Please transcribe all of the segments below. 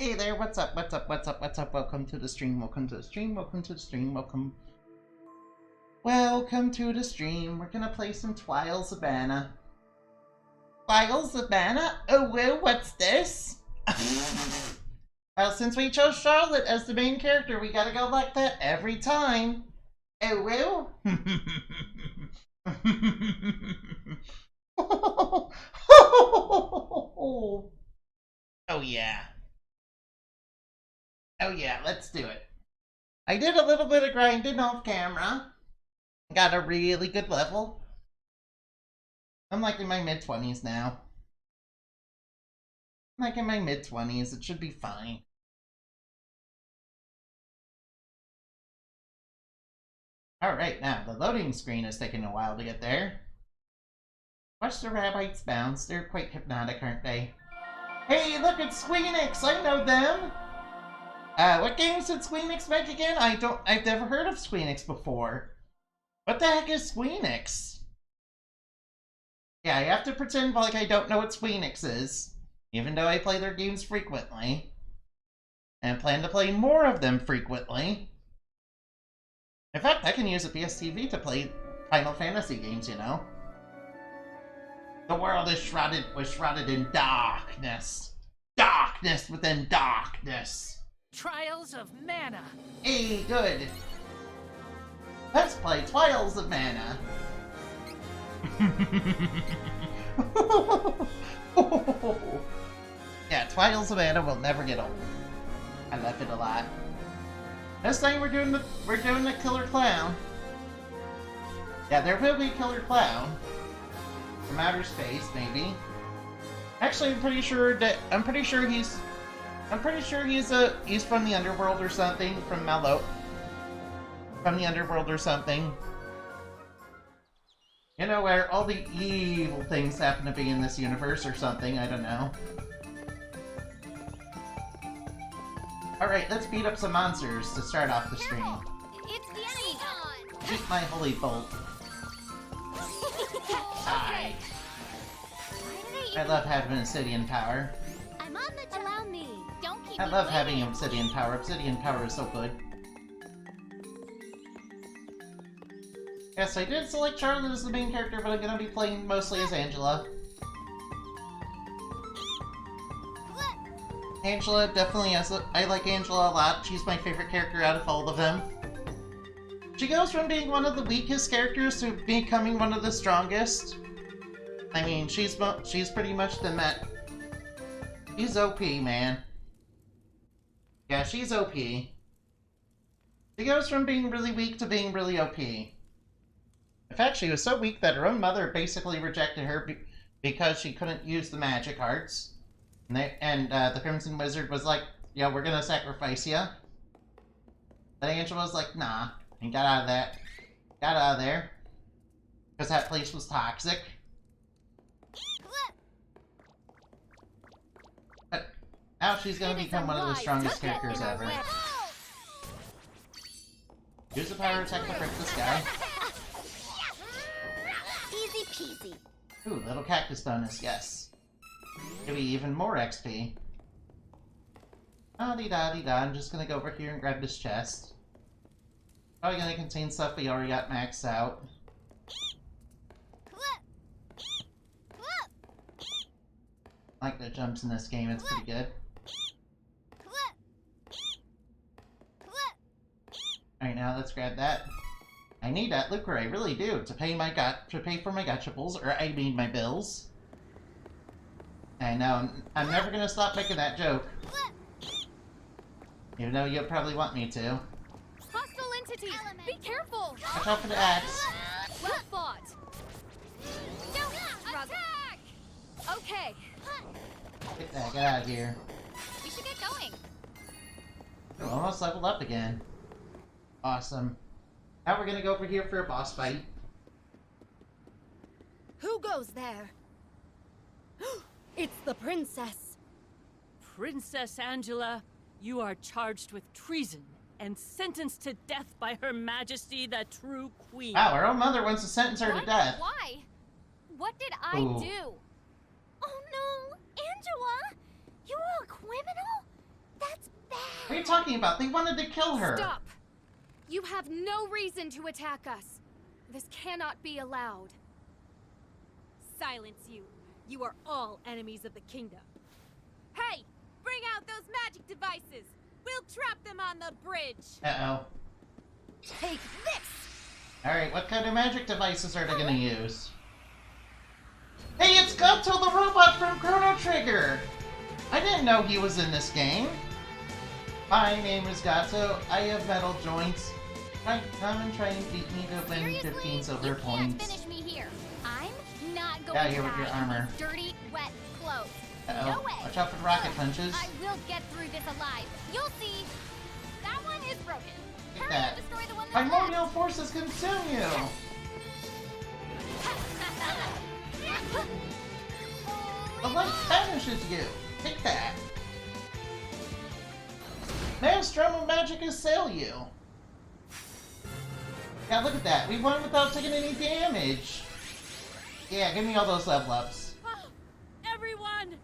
Hey there, what's up, what's up, what's up, what's up? Welcome to the stream, welcome to the stream, welcome to the stream, welcome. Welcome to the stream. We're gonna play some Trials of Mana. Trials of Mana? Oh, well, what's this? Well, since we chose Charlotte as the main character, we gotta go like that every time. Oh, well. Oh, yeah. Oh, yeah, let's do it. I did a little bit of grinding off camera. Got a really good level. I'm like in my mid-20s now. I'm like in my mid-20s. It should be fine. Alright, now, the loading screen is taking a while to get there. Watch the rabbits bounce. They're quite hypnotic, aren't they? Hey, look, it's Squeenix! I know them! What games did Squeenix make again? I've never heard of Squeenix before. What the heck is Squeenix? Yeah, I have to pretend like I don't know what Squeenix is, even though I play their games frequently. And plan to play more of them frequently. In fact, I can use a PSTV to play Final Fantasy games, you know? The world is shrouded in darkness. Darkness within darkness. Trials of Mana. Hey, good. Let's play Trials of Mana. Yeah, Trials of Mana will never get old. I love it a lot. This time we're doing the Killer Clown. Yeah, there will be a Killer Clown from outer space, maybe. Actually, I'm pretty sure he's from the underworld or something, from the underworld or something. You know, where all the evil things happen to be in this universe or something, I don't know. Alright, let's beat up some monsters to start off the stream. It's the enemy gone! Keep my holy bolt. Die. I love having obsidian power. I'm on the allow me. Don't keep I love having obsidian power. Obsidian power is so good. Yes, I did select Charlotte as the main character, but I'm gonna be playing mostly as Angela. Angela definitely has I like Angela a lot. She's my favorite character out of all of them. She goes from being one of the weakest characters to becoming one of the strongest. I mean, she's pretty much the Met. She's OP, man. Yeah, she's OP. She goes from being really weak to being really OP. In fact, she was so weak that her own mother basically rejected her because she couldn't use the magic arts. And the Crimson Wizard was like, "Yeah, we're gonna sacrifice you." But Angela was like, "Nah," and got out of that. Got out of there. Because that place was toxic. But now she's gonna become one of the strongest characters ever. Use the power attack to break this guy. Easy peasy. Ooh, little cactus bonus, yes. Give me even more XP. Ah-dee-da-dee-da, I'm just gonna go over here and grab this chest. Probably gonna contain stuff we already got maxed out. I like the jumps in this game, it's pretty good. Alright, now let's grab that. I need that lucre, I really do, to pay for my gachables, or I mean my bills. I know, I'm never gonna stop making that joke. Even though you'll probably want me to. Hostile entity! Be careful! Watch out for the axe. Well fought! Don't attack! Okay. Get out of here. We should get going. Ooh, almost leveled up again. Awesome. Now we're gonna go over here for a boss fight. Who goes there? It's the princess. Princess Angela, you are charged with treason and sentenced to death by Her Majesty the True Queen. Wow, her own mother wants to sentence her to death. Why? What did I Ooh. do? Oh no! Angela! You were a criminal? you talking about? They wanted to kill her. Stop! You have no reason to attack us. This cannot be allowed. Silence you. You are all enemies of the kingdom. Hey! Bring out those magic devices! We'll trap them on the bridge! Uh-oh. Take this! Alright, what kind of magic devices are they gonna use? Hey, it's Gato the robot from Chrono Trigger! I didn't know he was in this game. My name is Gato. I have metal joints. Come and try and beat me to win 15 silver you points. can't finish me here. I'm not going Yeah, to here with your die armor. in these dirty, wet clothes. Uh-oh. No way. Watch out for the rocket punches. I will get through this alive. You'll see. That one is broken. Take Hurry that. and destroy the one that's Primordial forces consume you! The light banishes you! Take that! Maelstrom of magic assail you! Yeah, look at that. We won without taking any damage! Yeah, give me all those level ups. Everyone,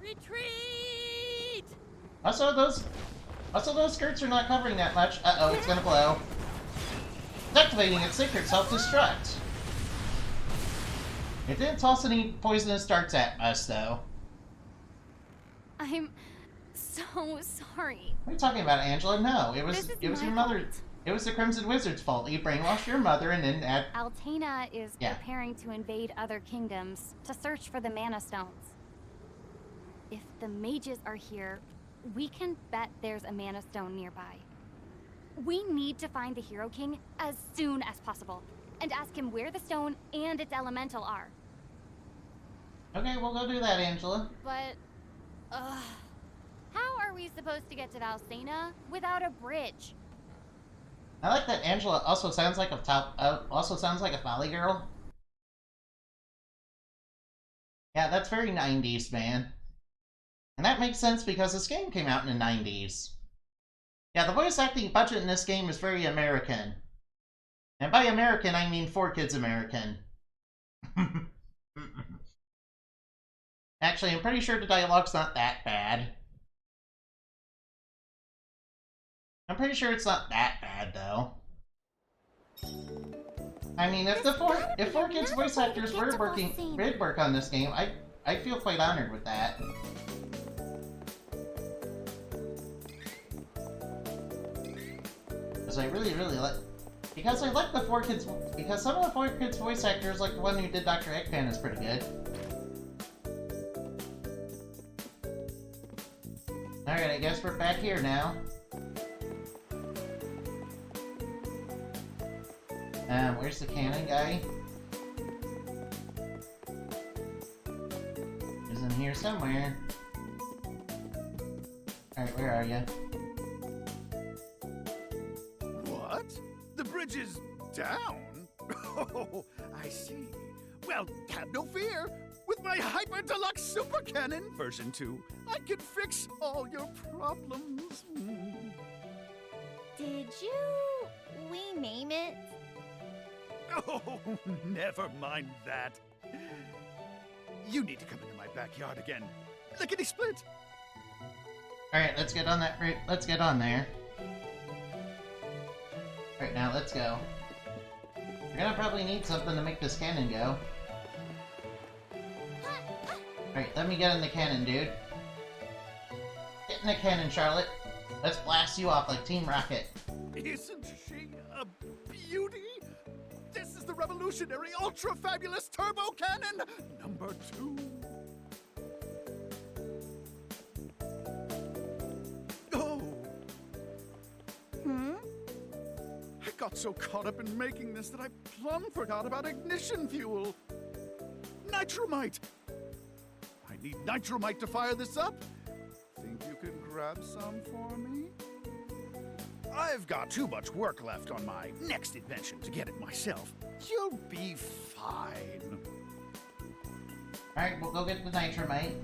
retreat! Also, those skirts are not covering that much. Uh-oh, it's gonna blow. It's activating its secret self-destruct. It didn't toss any poisonous darts at us, though. I'm so sorry. What are you talking about, Angela? No, it was This is your my mother. fault. It was the Crimson Wizard's fault. You brainwashed your mother and then Altena is Yeah. preparing to invade other kingdoms to search for the Mana Stones. If the mages are here, we can bet there's a Mana Stone nearby. We need to find the Hero King as soon as possible and ask him where the stone and its elemental are. Okay, we'll go do that, Angela. But, how are we supposed to get to Valsena without a bridge? I like that Angela also sounds like a Valley girl. Yeah, that's very 90s, man. And that makes sense because this game came out in the 90s. Yeah, the voice acting budget in this game is very American. And by American, I mean 4Kids American. Actually, I'm pretty sure the dialogue's not that bad. I'm pretty sure it's not that bad, though. I mean, if 4Kids voice actors did work on this game, I feel quite honored with that. Because I really like... Because I like the 4Kids... Because some of the 4Kids voice actors, like the one who did Dr. Eggman, is pretty good. Alright, I guess we're back here now. Where's the cannon guy? He's in here somewhere. Alright, where are you? What? The bridge is down? Oh, I see. Well, have no fear. With my Hyper Deluxe Super Cannon version 2, I can fix all your problems. Did you rename it? Oh, never mind that. You need to come into my backyard again. Lickety split. Alright, let's get on that route. Let's get on there. Alright, now let's go. We're gonna probably need something to make this cannon go. Alright, let me get in the cannon, dude. Get in the cannon, Charlotte. Let's blast you off like Team Rocket. Isn't she a beauty? This is the revolutionary ultra-fabulous turbo cannon number 2. Oh! I got so caught up in making this that I plumb forgot about ignition fuel. Nitromite! I need nitromite to fire this up. Think you can grab some for me? I've got too much work left on my next invention to get it myself. You'll be fine. Alright, we'll go get the nitromite.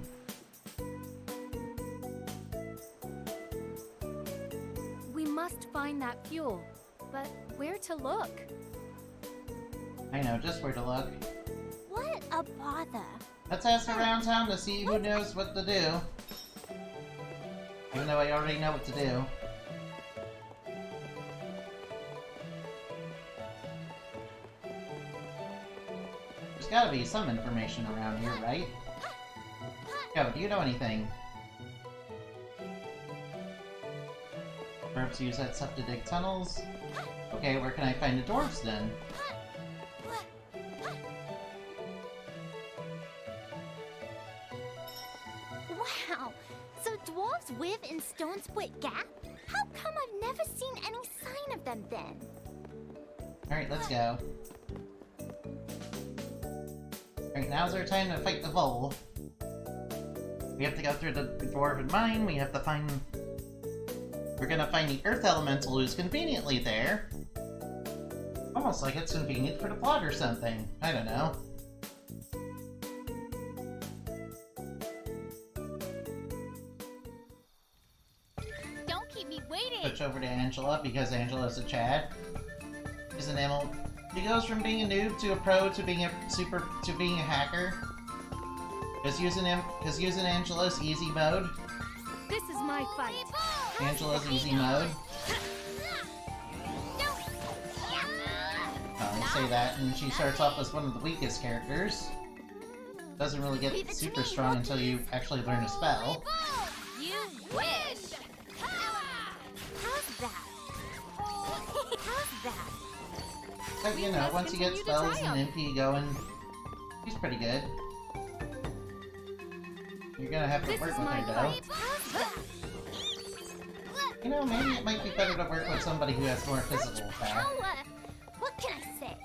We must find that fuel, but where to look? I know just where to look. What a bother. Let's ask around town to see who knows what to do. Even though I already know what to do. There's gotta be some information around here, right? Yo, do you know anything? Dwarves use that stuff to dig tunnels? Okay, where can I find the dwarves then? Wow, so dwarves live in Stone Split Gap? How come I've never seen any sign of them then? Alright, let's go. Alright, now's our time to fight the VOLE. We have to go through the dwarven mine, we have to find... We're gonna find the Earth Elemental who's conveniently there. Almost like it's convenient for the plot or something. I don't know. Don't keep me waiting! Switch over to Angela because Angela's a Chad. She's an ML. She goes from being a noob to a pro to being a being a hacker. Because using Angela's easy mode. This is my fight. Angela's easy mode. I say that, and she starts off as one of the weakest characters. Doesn't really get super strong until you actually learn a spell. You wish! How's that? How's that? But you know, once you get spells and MP going, she's pretty good. You're gonna have to work with her though. You know, maybe it might be better to work with somebody who has more physical attack. What can I say?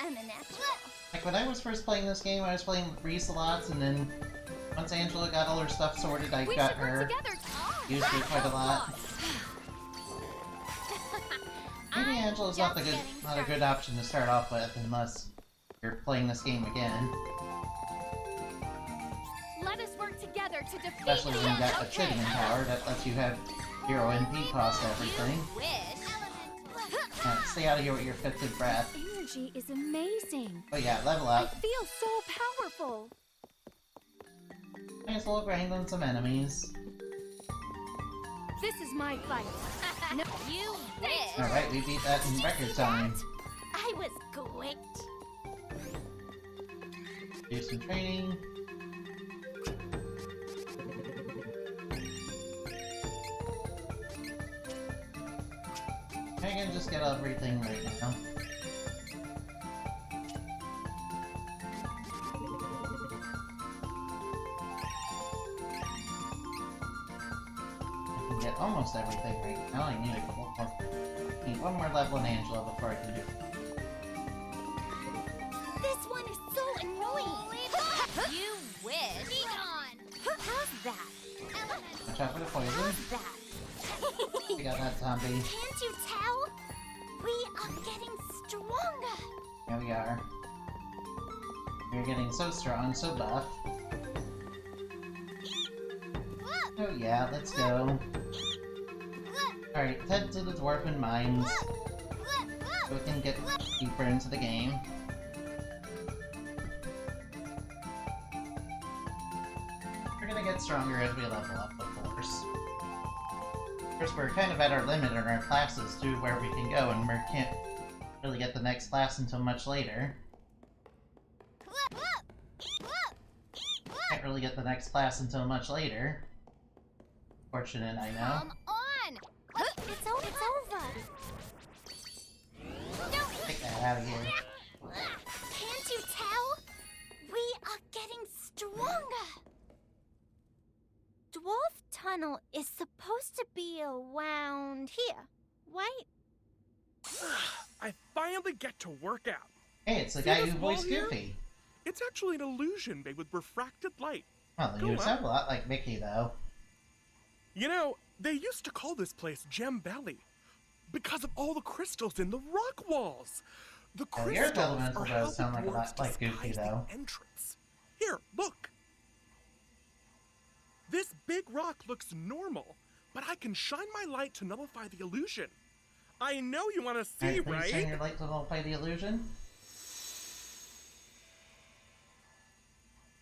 I'm a natural. Like when I was first playing this game, I was playing with Reese a lot, and then once Angela got all her stuff sorted, I got her. Used her quite a lot. Maybe Angela's not a good option to start off with unless you're playing this game again. Let us work together to defeat Especially when you got Obsidian power that lets you have 0 MP cost everything. Stay out of here with your fits of breath. Energy is amazing. But yeah, level I up. feel so powerful. Nice little grind on some enemies. This is my fight. No, You wish! Alright, we beat that in record time. I was great. Do some training. I can just get everything right now. I can get almost everything right now. I need a couple more. Need one more level in Angela before I can do it. This one is so annoying. You wish. Be gone. How's that? Watch out for the poison. How's that? We got that zombie. Can't you tell? We are getting stronger. Here we are. We're getting so strong, so buff. Oh yeah, let's go. Alright, head to the Dwarven Mines. So we can get deeper into the game. We're gonna get stronger as we level up, of course. Of course, we're kind of at our limit in our classes to where we can go, and we can't really get the next class until much later. Can't really get the next class until much later. Fortunate, I know. Come on. It's over. Take that out of here. Can't you tell? We are getting stronger. Dwarf Tunnel is supposed to be around here, right? I finally get to work out. Hey, it's the See guy this who voiced wall here? Goofy. It's actually an illusion made with refracted light. Well, Go you on. sound a lot like Mickey, though. You know, they used to call this place Gem Valley because of all the crystals in the rock walls. The Well, the Earth crystals Elemental are does how the sound like a lot dwarves like Goofy, disguise though. the entrance. Here, look. This big rock looks normal, but I can shine my light to nullify the illusion. I know you want to see, Alright, please shine right? your light to nullify the illusion.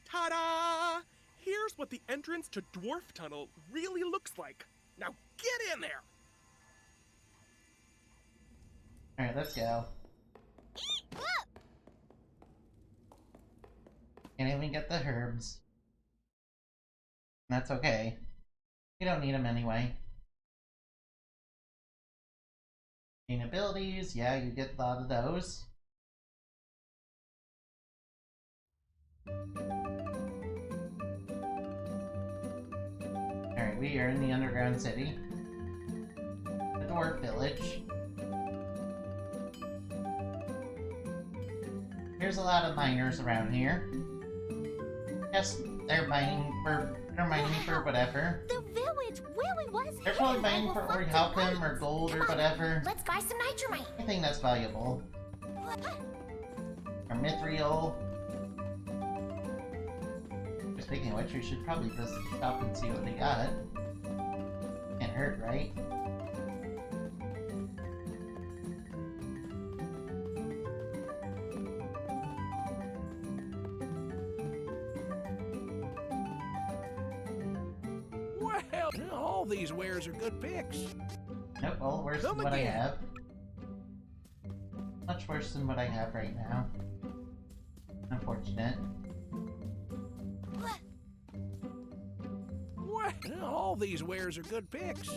Ta-da! Here's what the entrance to Dwarf Tunnel really looks like. Now get in there! Alright, let's go. Can't even get the herbs. That's okay. You don't need them anyway. Gain abilities, yeah, you get a lot of those. Alright, we are in the underground city. The dwarf village. There's a lot of miners around here. Yes, they're mining for whatever. The village Willie was They're hidden probably by mining the for fucking orichalcum or pipes. gold or Come on, whatever. Let's buy some nitromite. Anything that's valuable. Or mithril. Speaking of which, we should probably just stop and see what they got. Can't hurt, right? Well, all these wares are good picks. Nope, well, worse than Come what I again. have. Much worse than what I have right now. Unfortunate. Well, all these wares are good picks.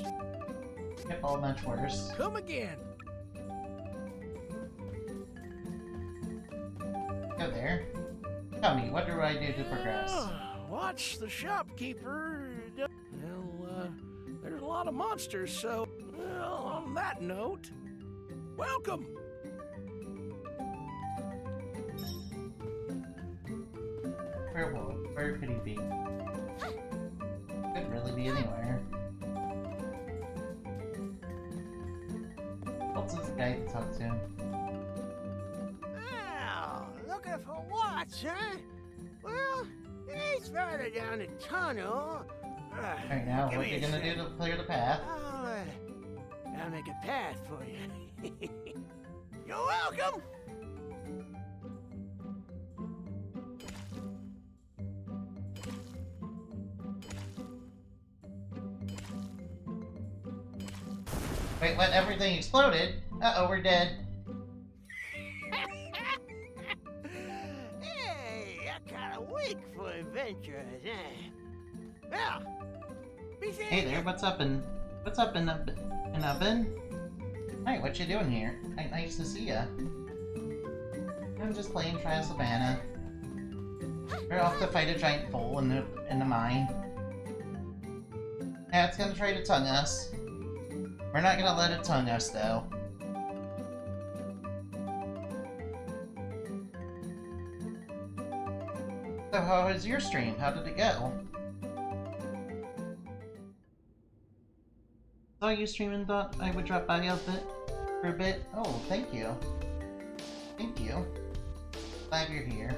Yep, all much worse. Come again. Go there. Tell me, what do I do to progress? Watch the shopkeeper. Well, there's a lot of monsters, so on that note, welcome. Where could he be? Could really be anywhere. What's this guy to talk to? Oh, looking for what, huh? Well, it's further down the tunnel. Alright, now, Give what are me you a gonna do sec. to clear the path? I'll make a path for you. You're welcome. Wait, what? Everything exploded? Uh-oh, we're dead. Hey, you're kind of weak for adventures, eh? Well, be seeing Hey there, you. what's up in oven? Hey, what you doing here? Hey, nice to see ya. I'm just playing Trial Savannah. We're off to fight a giant vole in the mine. Yeah, it's gonna try to tongue us. We're not gonna let it tongue us, though. So how was your stream? How did it go? Saw you streaming, thought I would drop by a bit for a bit. Oh, thank you. Thank you. Glad you're here.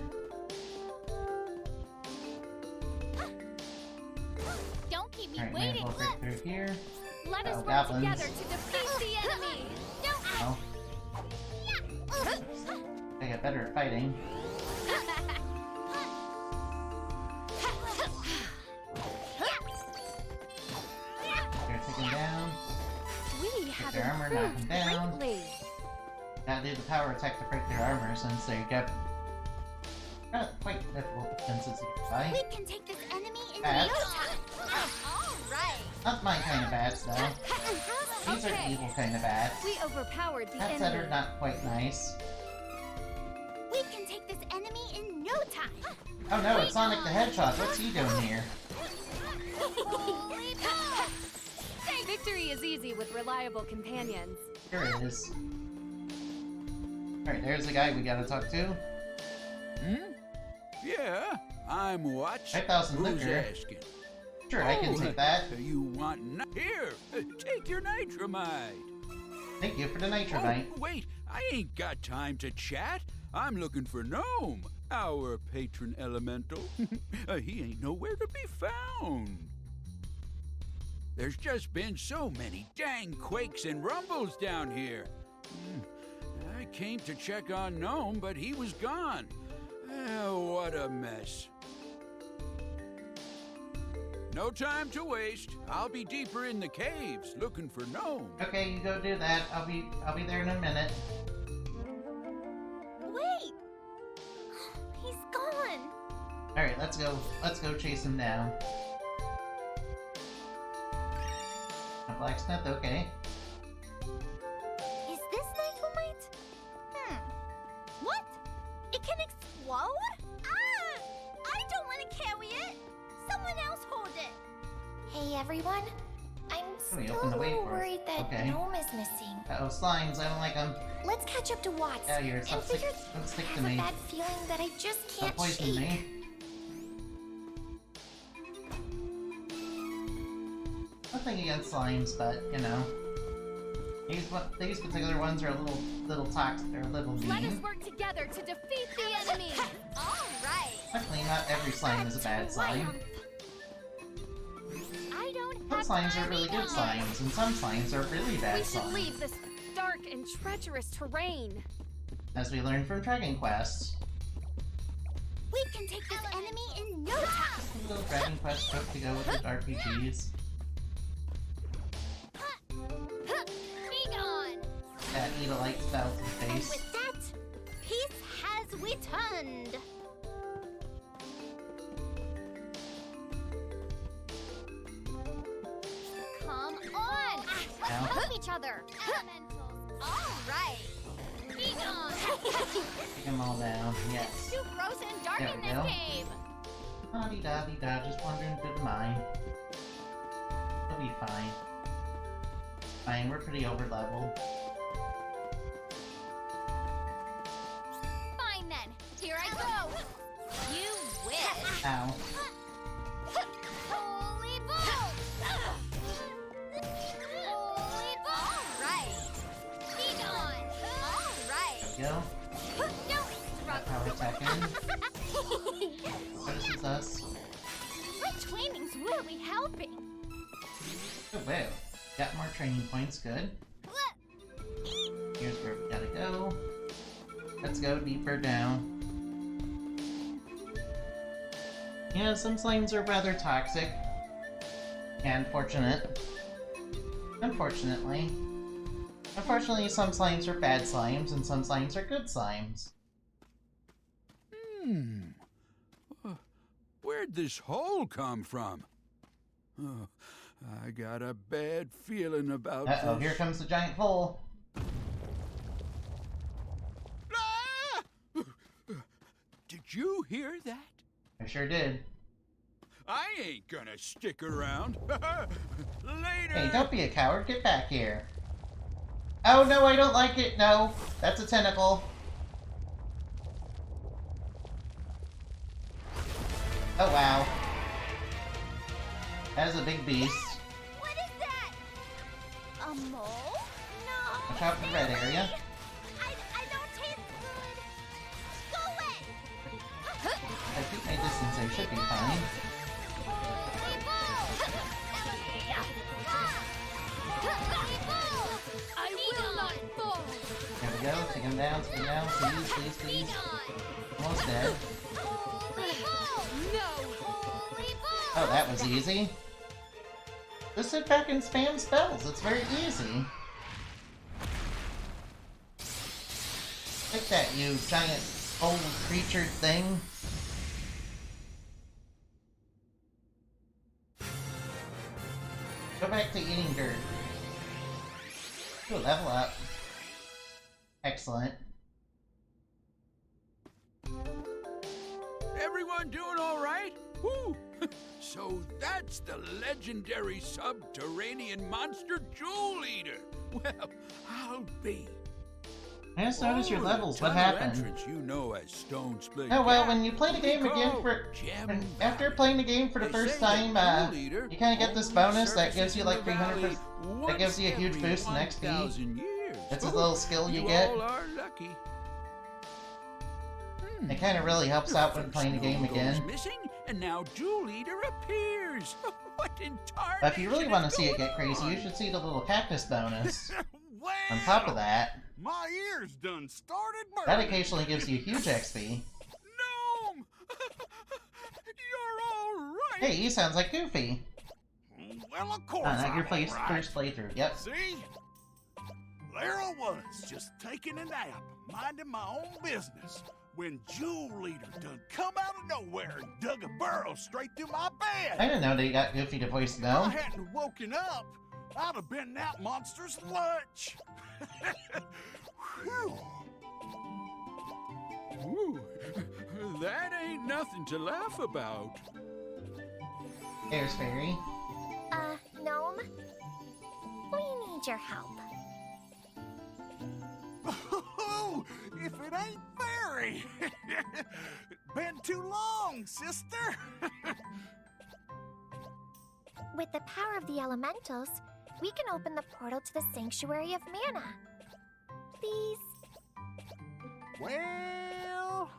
Don't keep me Alright, waiting. we'll break through here. Let us work goblins. together to defeat the enemy. Oh, I get better at fighting. They're taken down. We have their armor, knock improved them down. greatly. Gotta do the power attack to break their armor since they get quite difficult defenses to get by. We can take this enemy in Bats. no time. All right. Not my kind of bats, though. These are Okay. evil kind of bats. We overpowered the Bats that are enemy. not quite nice. We can take this enemy in no time. Oh no, it's Sonic the Hedgehog. What's he doing here? Victory is easy with reliable companions. Here it is. Alright, there's the guy we gotta talk to. Yeah, I'm what? 5,000 Who's liquor. asking? Sure, I can take that. You want here? Take your nitromide. Thank you for the nitromite. Oh, wait, I ain't got time to chat. I'm looking for Gnome, our patron elemental. He ain't nowhere to be found. There's just been so many dang quakes and rumbles down here. I came to check on Gnome, but he was gone. What a mess. No time to waste. I'll be deeper in the caves looking for Gnome. Okay, you go do that. I'll be there in a minute. Wait. He's gone. let's go chase him down. A blacksmith, okay. Is this nitromite? What? It can explode? Ah! I don't want to carry it! Someone else hold it! Hey everyone, I'm We still opened a the way little for it. worried that Okay. Gnome is missing. Uh-oh, slimes, I don't like them. Let's catch up to Watts. Out here, and stop figure don't stick I to have me. a bad feeling that I just Stop can't poisoning shake. me. Nothing against slimes, but, you know. These particular ones are a little toxic, they're a little mean. Let us work together to defeat the enemy! Alright! Luckily, not every slime is a bad slime. I don't Some have slimes are really good slimes, and some slimes are really bad We should slimes. leave this dark and treacherous terrain. As we learned from Dragon Quest. We can take this enemy in no time! A little Dragon Quest book to go with the RPGs. Be gone! That eat a light spell to the And face. with that, peace has returned! Come on! Let's Ow. help each other! Elementals! Alright! Be gone! Take them all down, yes. Too gross and dark There in we this go. game! Da-dee-da-dee-da, just wandering through the mine. We'll be fine. Fine, we're pretty over-leveled. Fine then, here I go! You wish! Ow. Holy bolt! Holy bolt! Alright! Be gone! Alright! There we go. Don't Power attack in. struggle! This is us. My training's really helping! Oh, wow. Got more training points, good. Here's where we gotta go. Let's go deeper down. Yeah, some slimes are rather toxic. And fortunate. Unfortunately. Unfortunately, some slimes are bad slimes, and some slimes are good slimes. Where'd this hole come from? Oh, I got a bad feeling about Uh-oh, this. here comes the giant hole. Ah! Did you hear that? I sure did. I ain't gonna stick around. Later. Hey, don't be a coward. Get back here. Oh, no, I don't like it. No, that's a tentacle. Oh, wow. That is a big beast. What is that? A mole? No! Watch out for the red area. I don't taste good! Go away! If I keep my distance, I should be fine. Holy bull! I will not fall! There we go. Take him down. Take him down. Please, please, please. Almost dead. Holy bull! No! Holy bull! Oh, that was easy. Just sit back and spam spells. It's very easy. Take that, you giant old creature thing. Go back to eating dirt. Ooh, level up. Excellent. Everyone doing all right? Woo! So that's the legendary subterranean monster Jewel Eater. Well, I'll be. I just noticed your Oh, levels. the What tunnel happened? entrance you know as Stone Split. Oh well, Gap. when you play the game again after playing the game for the first time, you kind of get this bonus that gives you like 300%. That gives you a huge boost in XP. It's a little skill you get. all are lucky. It kind of really helps out when playing the game Stone goes again. missing, and now Jewel Eater appears. What in But if you really tarnation want to is see it going get crazy, you on? should see the little cactus bonus. Wow! On top of that, My ears done started burning. that occasionally gives you huge XP. Gnome! You're all right. Hey, he sounds like Goofy. Well, of course Not your I'm all right. first playthrough. Yep. See? There I was, just taking a nap, minding my own business, when Jewel Leader done come out of nowhere and dug a burrow straight through my bed. I didn't know they got Goofy to voice If Gnome. I hadn't woken up, I'd have been that monster's lunch. Whew. Ooh, that ain't nothing to laugh about. There's Fairy. Gnome? We need your help. Oh, if it ain't Fairy. Been too long, sister. With the power of the elementals, we can open the portal to the Sanctuary of Mana. Please? Well,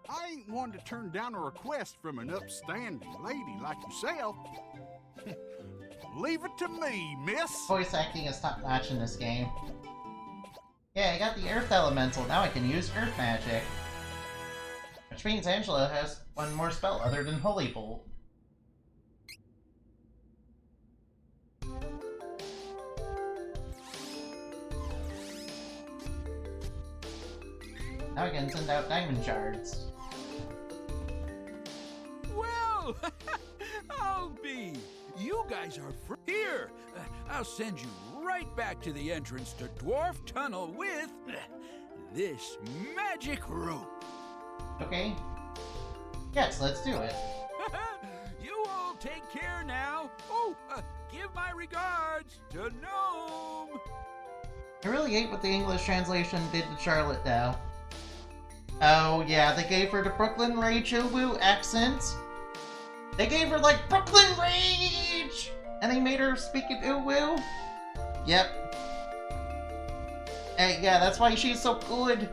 I ain't one to turn down a request from an upstanding lady like yourself. Leave it to me, miss. Voice acting is top notch in this game. Yeah, I got the Earth Elemental. Now I can use Earth Magic. Which means Angela has one more spell other than Holy Bolt. Now I can send out Diamond Shards. Well, I'll be. You guys are here. I'll send you right back to the entrance to Dwarf Tunnel with this magic rope. Okay. Yes, let's do it. You all take care now. Oh, give my regards to Gnome. I really hate what the English translation did to Charlotte, though. Oh, yeah, they gave her the Brooklyn Rage Uwu accent. They gave her, like, Brooklyn Rage! And they made her speak in Uwu. Yep. Hey, yeah, that's why she's so good.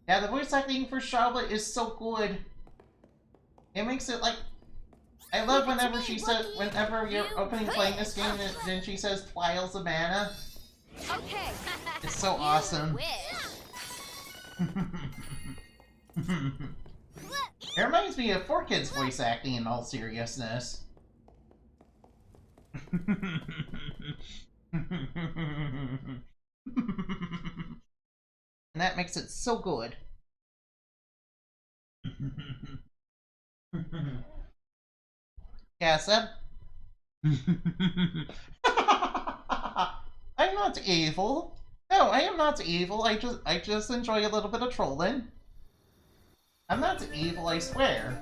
Yeah, the voice acting for Charlotte is so good. It makes it, like... I love whenever she says, whenever you're opening playing this game, and then she says Trials of Mana. Okay. It's so awesome. It reminds me of 4Kids voice acting in all seriousness. And that makes it so good. Yeah, Seb? I'm not evil. No, I am not evil. I just enjoy a little bit of trolling. I'm not evil, I swear.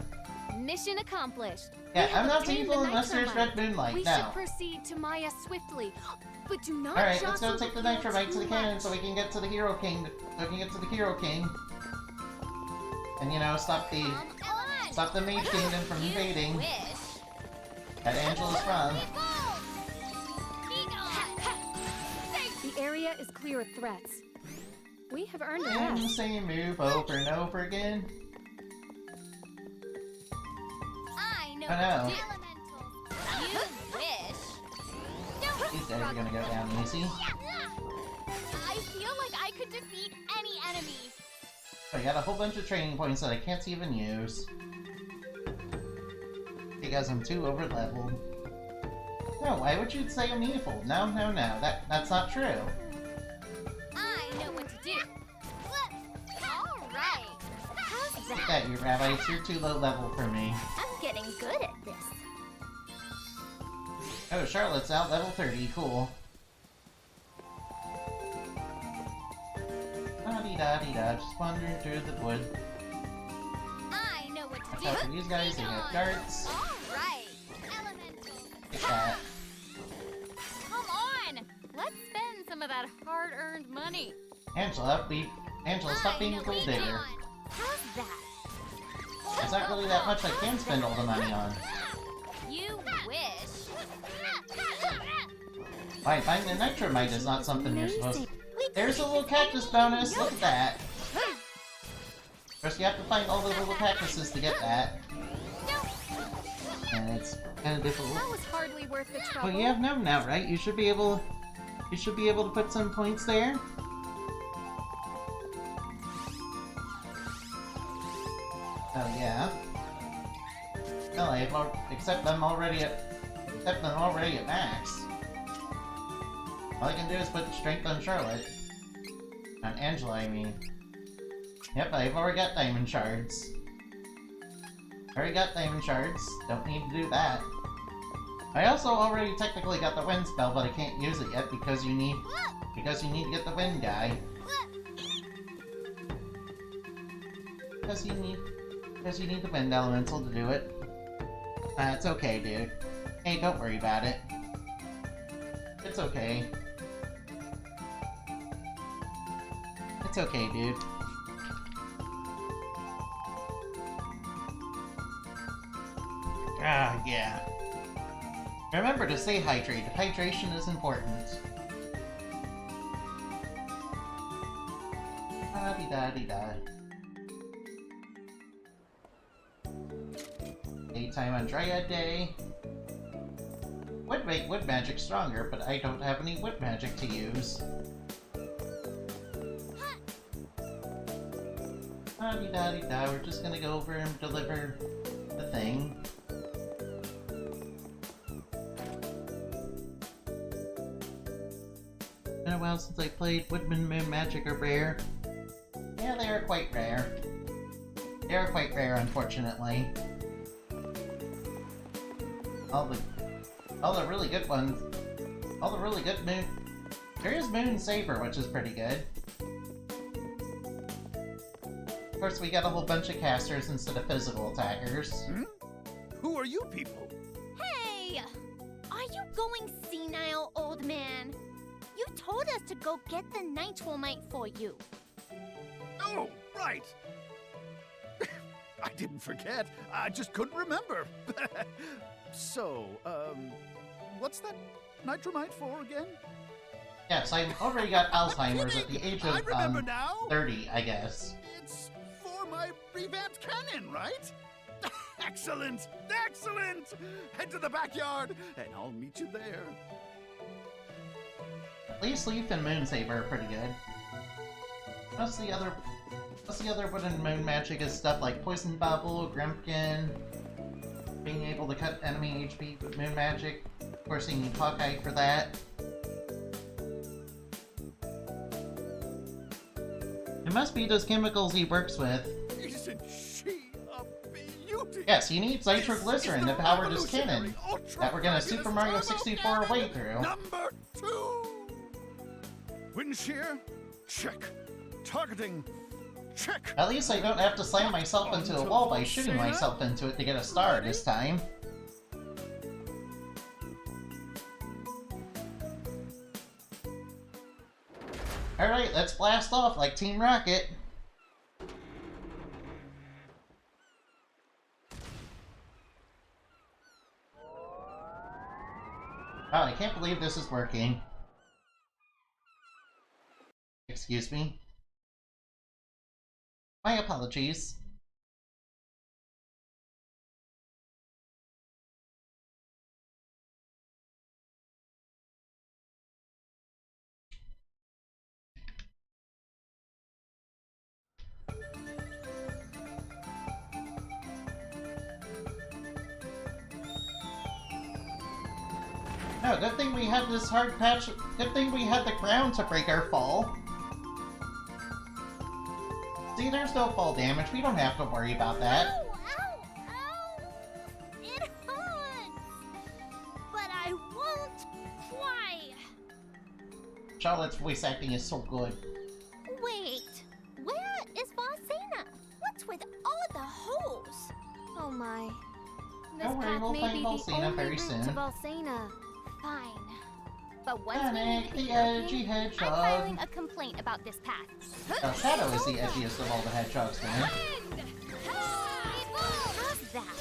Mission accomplished. Yeah, I'm not evil unless there's red moonlight. We No. should proceed to Maya swiftly, but do not. Alright, let's go jostle take the field Nitromite to the too cannon much. so we can get to the Hero King. So we can get to the Hero King. And, you know, stop the Mage Kingdom from invading. That Angela's from. The area is clear of threats. We have earned a And the rest. same move over and over again. I know Oh, no. what to do. You wish. These guys are gonna go down easy. I feel like I could defeat any enemy. I got a whole bunch of training points that I can't even use. Because I'm too over-leveled. No, why would you say I'm evil? No, no, no. That's not true. I know what to do. All right. How's Look that? at you, rabbis. You're too low level for me. I'm getting good at this. Oh, Charlotte's out level 30. Cool. Da-dee-da-dee-da. Just wandering through the wood. I know what to Watch do. out for these guys. They have darts. All right. Elemental. Take that. Come on, let's spend some of that hard-earned money. Angela, stop being a I know gold what digger. to do. How's that? There's not really that much I can spend all the money on. You wish. Why, finding the Nitromite is not something you're supposed to... There's a little cactus bonus! Look at that! First, you have to find all the little cactuses to get that. And it's kind of difficult. That was hardly worth the trouble. Well, you have Gnome now, right? You should be able to put some points there. Oh yeah. Well, I have except them already at max. All I can do is put strength on Charlotte. On Angela, I mean. Yep, I've already got diamond shards. Already got diamond shards. Don't need to do that. I also already technically got the wind spell, but I can't use it yet because you need to get the wind guy. Because you need the wind elemental to do it. It's okay, dude. Hey, don't worry about it. It's okay. It's okay, dude. Ah, yeah. Remember to stay hydrated. Hydration is important. Da-dee-da-dee-da. Daytime on Dryad Day. Would make wood magic stronger, but I don't have any wood magic to use. Da-dee-da-dee-da. We're just gonna go over and deliver the thing. Been a while since I played. Woodman Moon Magic are rare. Yeah, they are quite rare. They are quite rare, unfortunately. All the really good ones. All the really good moon. There is Moon Saber, which is pretty good. Of course, we got a whole bunch of casters instead of physical attackers. Hmm? Who are you people? Hey! Are you going senile, old man? You told us to go get the nitromite for you. Oh, right. I didn't forget. I just couldn't remember. So, what's that nitromite for again? Yes, I've already got Alzheimer's at the age of, I remember now. 30, I guess. It's for my revamped cannon, right? Excellent! Excellent! Head to the backyard, and I'll meet you there. At least Leaf and Moon Saber are pretty good. What's the other wooden moon magic is stuff like Poison Bubble, Grumpkin, being able to cut enemy HP with moon magic. Of course, you need Hawkeye for that. It must be those chemicals he works with. Isn't she a beauty? Yes, he needs nitroglycerin to power this cannon that we're gonna Super Mario 64 way through. Number 2! Wind shear? Check. Targeting? Check. At least I don't have to slam myself into a wall by shooting myself into it to get a star this time. Alright, let's blast off like Team Rocket. Wow, I can't believe this is working. Excuse me. My apologies. No, good thing we had this hard patch. Good thing we had the ground to break our fall. See, there's no fall damage. We don't have to worry about that. Ow, ow, ow! It hurts! But I won't cry! Charlotte's voice acting is so good. Wait, where is Valsena? What's with all the holes? Oh my. This Don't worry, path we'll may find be the Valsena only very route soon. to Valsena. Fine. But once Panic, we the leave edgy I'm hedgehog. filing a complaint about this path. Now, Shadow is the edgiest of all the hedgehogs, man. Holy bull! How's that?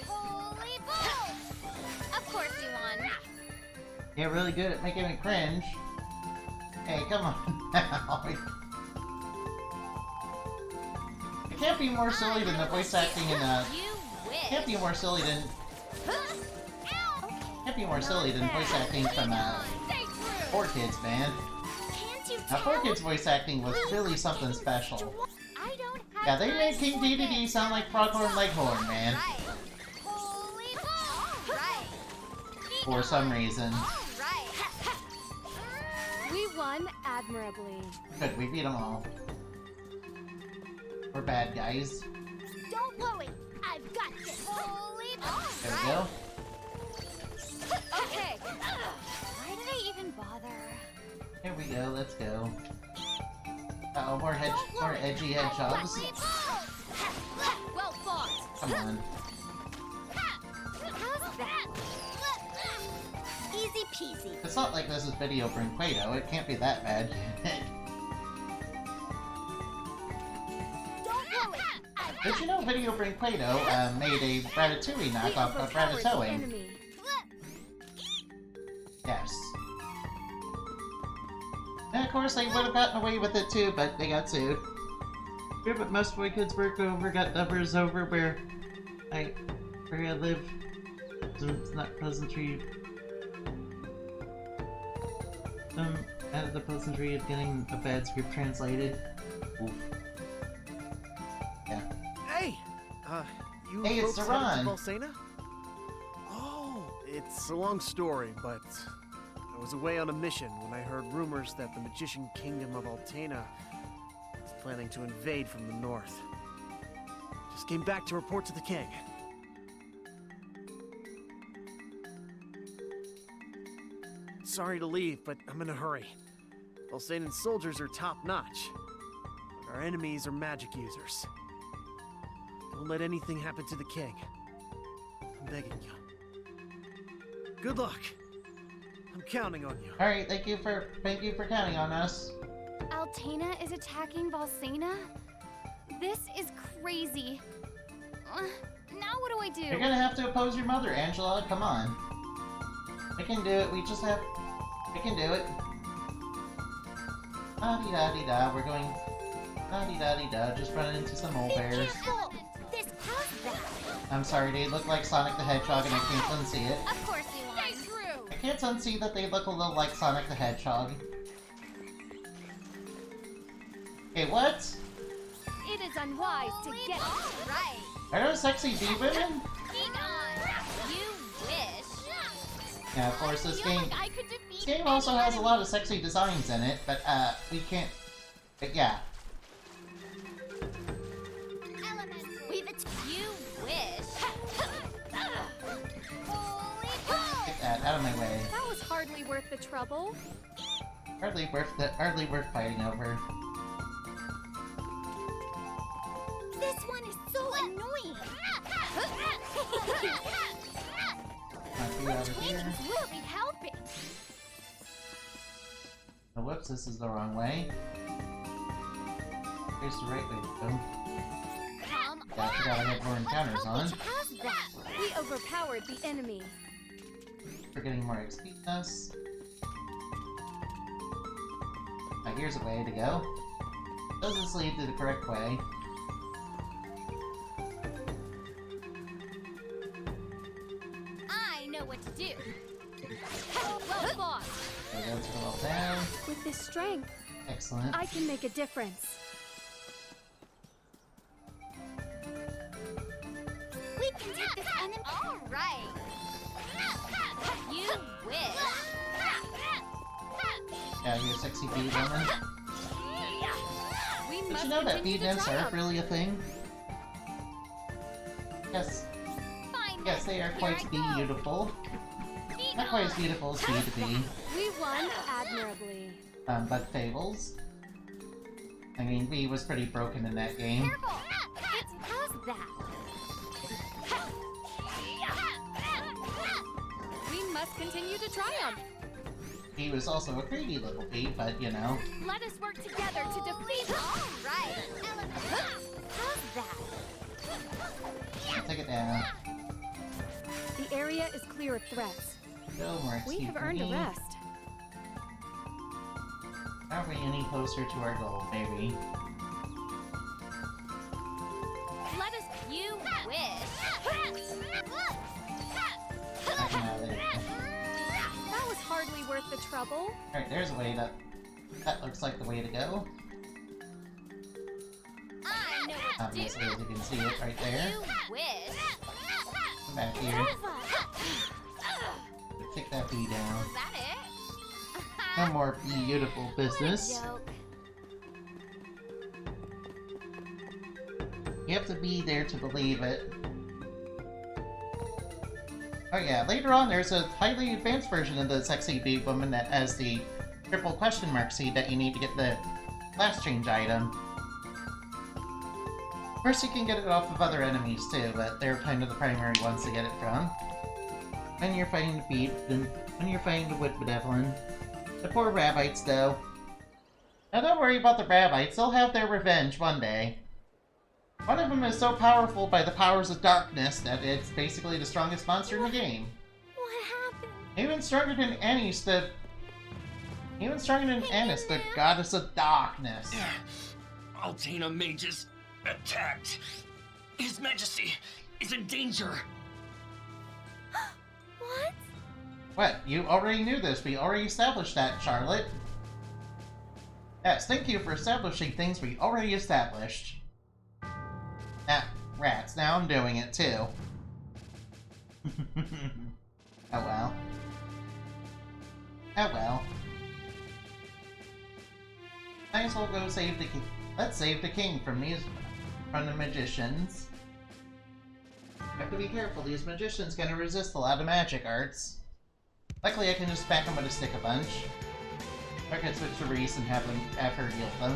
Holy bull! Of course you won. You're really good at making me cringe. Hey, come on now. It can't be more silly than the voice acting in You wish. Can't be more silly than voice acting from Four Kids, man. Can't you Now, tell? Four Kids voice acting was really something special. I don't have Yeah, they made time King for DDD this. sound like Pronghorn Leghorn, man. Right. Holy bull! Right. For some reason. Right. won admirably. Good, we beat them all. We're bad guys. Don't worry, I've got this. Holy There we go. Okay. Why did I even bother? Here we go, let's go. Uh-oh, more edgy hedgehogs. Well fought. Come on. How's that? Easy peasy. It's not like this is Video Brinquedo, it can't be that bad. Don't worry, Did you know Video Brinquedo made a Ratatouille knockoff of Ratatouille? Enemy. Yes. And of course they would have gotten away with it too, but they got sued. Yeah, but most boy kids work over got numbers over where I live. So it's not pleasantry. Out of the pleasantry of getting a bad script translated. Oof. Yeah. Hey! You Hey, it's folks headed to Saran. Volsena? Oh, it's a long story, but I was away on a mission when I heard rumors that the magician kingdom of Altena was planning to invade from the north. Just came back to report to the king. Sorry to leave, but I'm in a hurry. Volsenan soldiers are top-notch, but our enemies are magic users. Don't let anything happen to the king. I'm begging you. Good luck. I'm counting on you. Alright, thank you for counting on us. Altena is attacking Volsena? This is crazy. Now what do I do? You're gonna have to oppose your mother, Angela. Come on. We can do it. We can do it. Da-dee-da-dee-da. We're going... Da-dee-da-dee-da. Just running into some mole bears. This how's that? I'm sorry, they look like Sonic the Hedgehog and I can't unsee it. Of course you won. Stay true. I can't unsee that they look a little like Sonic the Hedgehog. Okay, what? It is unwise to get Right. Are those sexy bee women? Hang on. You wish. Yeah, of course, this game... I could defeat This game also has a lot of sexy designs in it, but, we can't... But yeah. We've you wish. Get that out of my way. That was hardly worth the trouble. Hardly worth fighting over. This one is so annoying. Knock you out of here. Twins really helping. Oh, whoops, this is the wrong way. Here's the right way to go. Yeah, I forgot I had more encounters on. How's that? We overpowered the enemy. We're getting more XP us. Now here's a way to go. Does this lead to the correct way? I know what to do. Well fought. Okay, let's go all down. With this strength, Excellent. I can make a difference. We can take this enemy. All right. You wish. Yeah, you're a sexy bee woman. We Did must you know that continue bee to nymphs are triumph. really a thing? Yes. Fine. Yes, they are Here quite I go. beautiful. Be Not quite as gone. beautiful as bee to be. We won admirably. But Fables. I mean, Bee was pretty broken in that game. Careful. How's that? We must continue to triumph. He was also a greedy little bee, but you know. Let us work together to defeat them. All right. How's that? Take it down. The area is clear of threats. Go, more XP We have for earned a me. rest. Are we any closer to our goal, maybe? Let us. You wish. That was hardly worth the trouble. Alright, there's a way to... That looks like the way to go. I know what to do. Obviously, as you can see it right there. You wish. Come back here. Kick that bee down. Is that it? No more beautiful business. What a joke. You have to be there to believe it. Oh yeah, later on there's a highly advanced version of the sexy bee woman that has the triple question mark seed that you need to get the class change item. Of course you can get it off of other enemies too, but they're kind of the primary ones to get it from. When you're fighting the beat, when you're fighting the wood benevolent. The poor Rabbites though. Now don't worry about the Rabbites, they'll have their revenge one day. One of them is so powerful by the powers of darkness that it's basically the strongest monster in the game. What happened? Even stronger than Annie's the goddess of darkness. Altena mages attacked. His Majesty is in danger. What? What? You already knew this. We already established that, Charlotte. Yes, thank you for establishing things we already established. Ah, rats. Now I'm doing it too. Oh well. Oh well. Might as well go save the king. Let's save the king from the magicians. Have to be careful. These magicians gonna resist a lot of magic arts. Luckily, I can just back them with a stick a bunch. Or I can switch to Reese and have her heal them.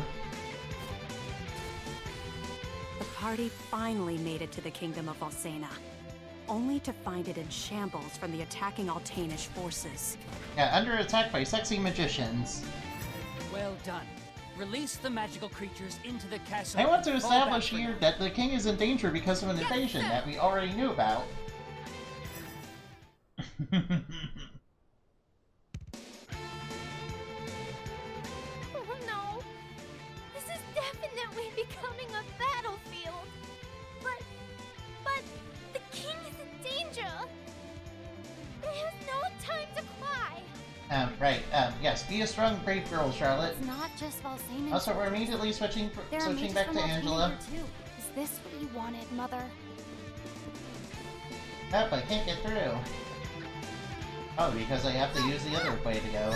The party finally made it to the kingdom of Alcena, only to find it in shambles from the attacking Altanish forces. Yeah, under attack by sexy magicians. Well done. Release the magical creatures into the castle. I want to and fall establish back here for- that the king is in danger because of an invasion that we already knew about. Oh no. This is definitely becoming a battlefield. But the king is in danger. There's no time to cry. Right. Yes, be a strong, brave girl, Charlotte. It's not just Valsena. Also, we're immediately switching back to Angela. Too. Is this what you wanted, Mother? Yep, I can't get through. Oh, because I have to use the other way to go.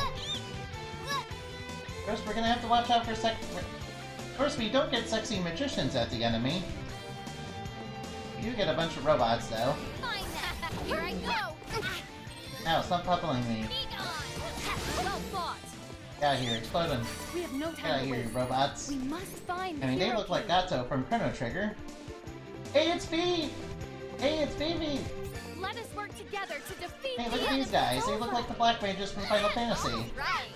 First, we're gonna have to watch out for Of course, we don't get sexy magicians at the enemy. We do get a bunch of robots, though. Fine then. Here I go. Now, stop puppeling me. Well fought. Get out of here, explode them. We have no Get out time of to here, waste. robots. We must find the I mean, they hero look like king. Gato from Chrono Trigger. Hey, it's Bee! Hey, it's Phoebe! Let us work together to defeat Hey, the look at enemy. these guys. They look like the Black Mages from Final Fantasy. Right.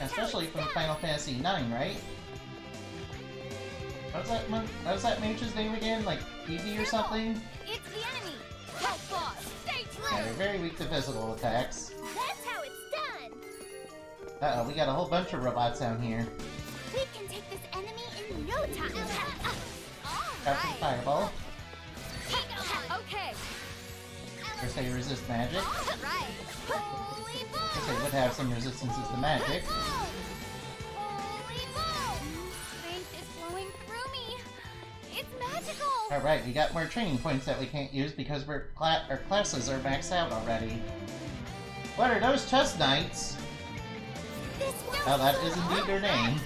Especially from Final Fantasy IX, right? What was that mage's name again? Like, Phoebe or something? It's the enemy. Well fought. Stay true. Yeah, they're very weak to physical attacks. That's how it's done. Uh-oh, we got a whole bunch of robots down here. We can take this enemy in no time. Captain Alright. Fireball. Okay. First they resist magic. Alright. Holy Guess they ball. would have some resistances to magic. Holy ball. Strength is flowing through me. It's magical. Alright, we got more training points that we can't use because our classes are maxed out already. What are those chest knights? This will Oh, that is indeed their name.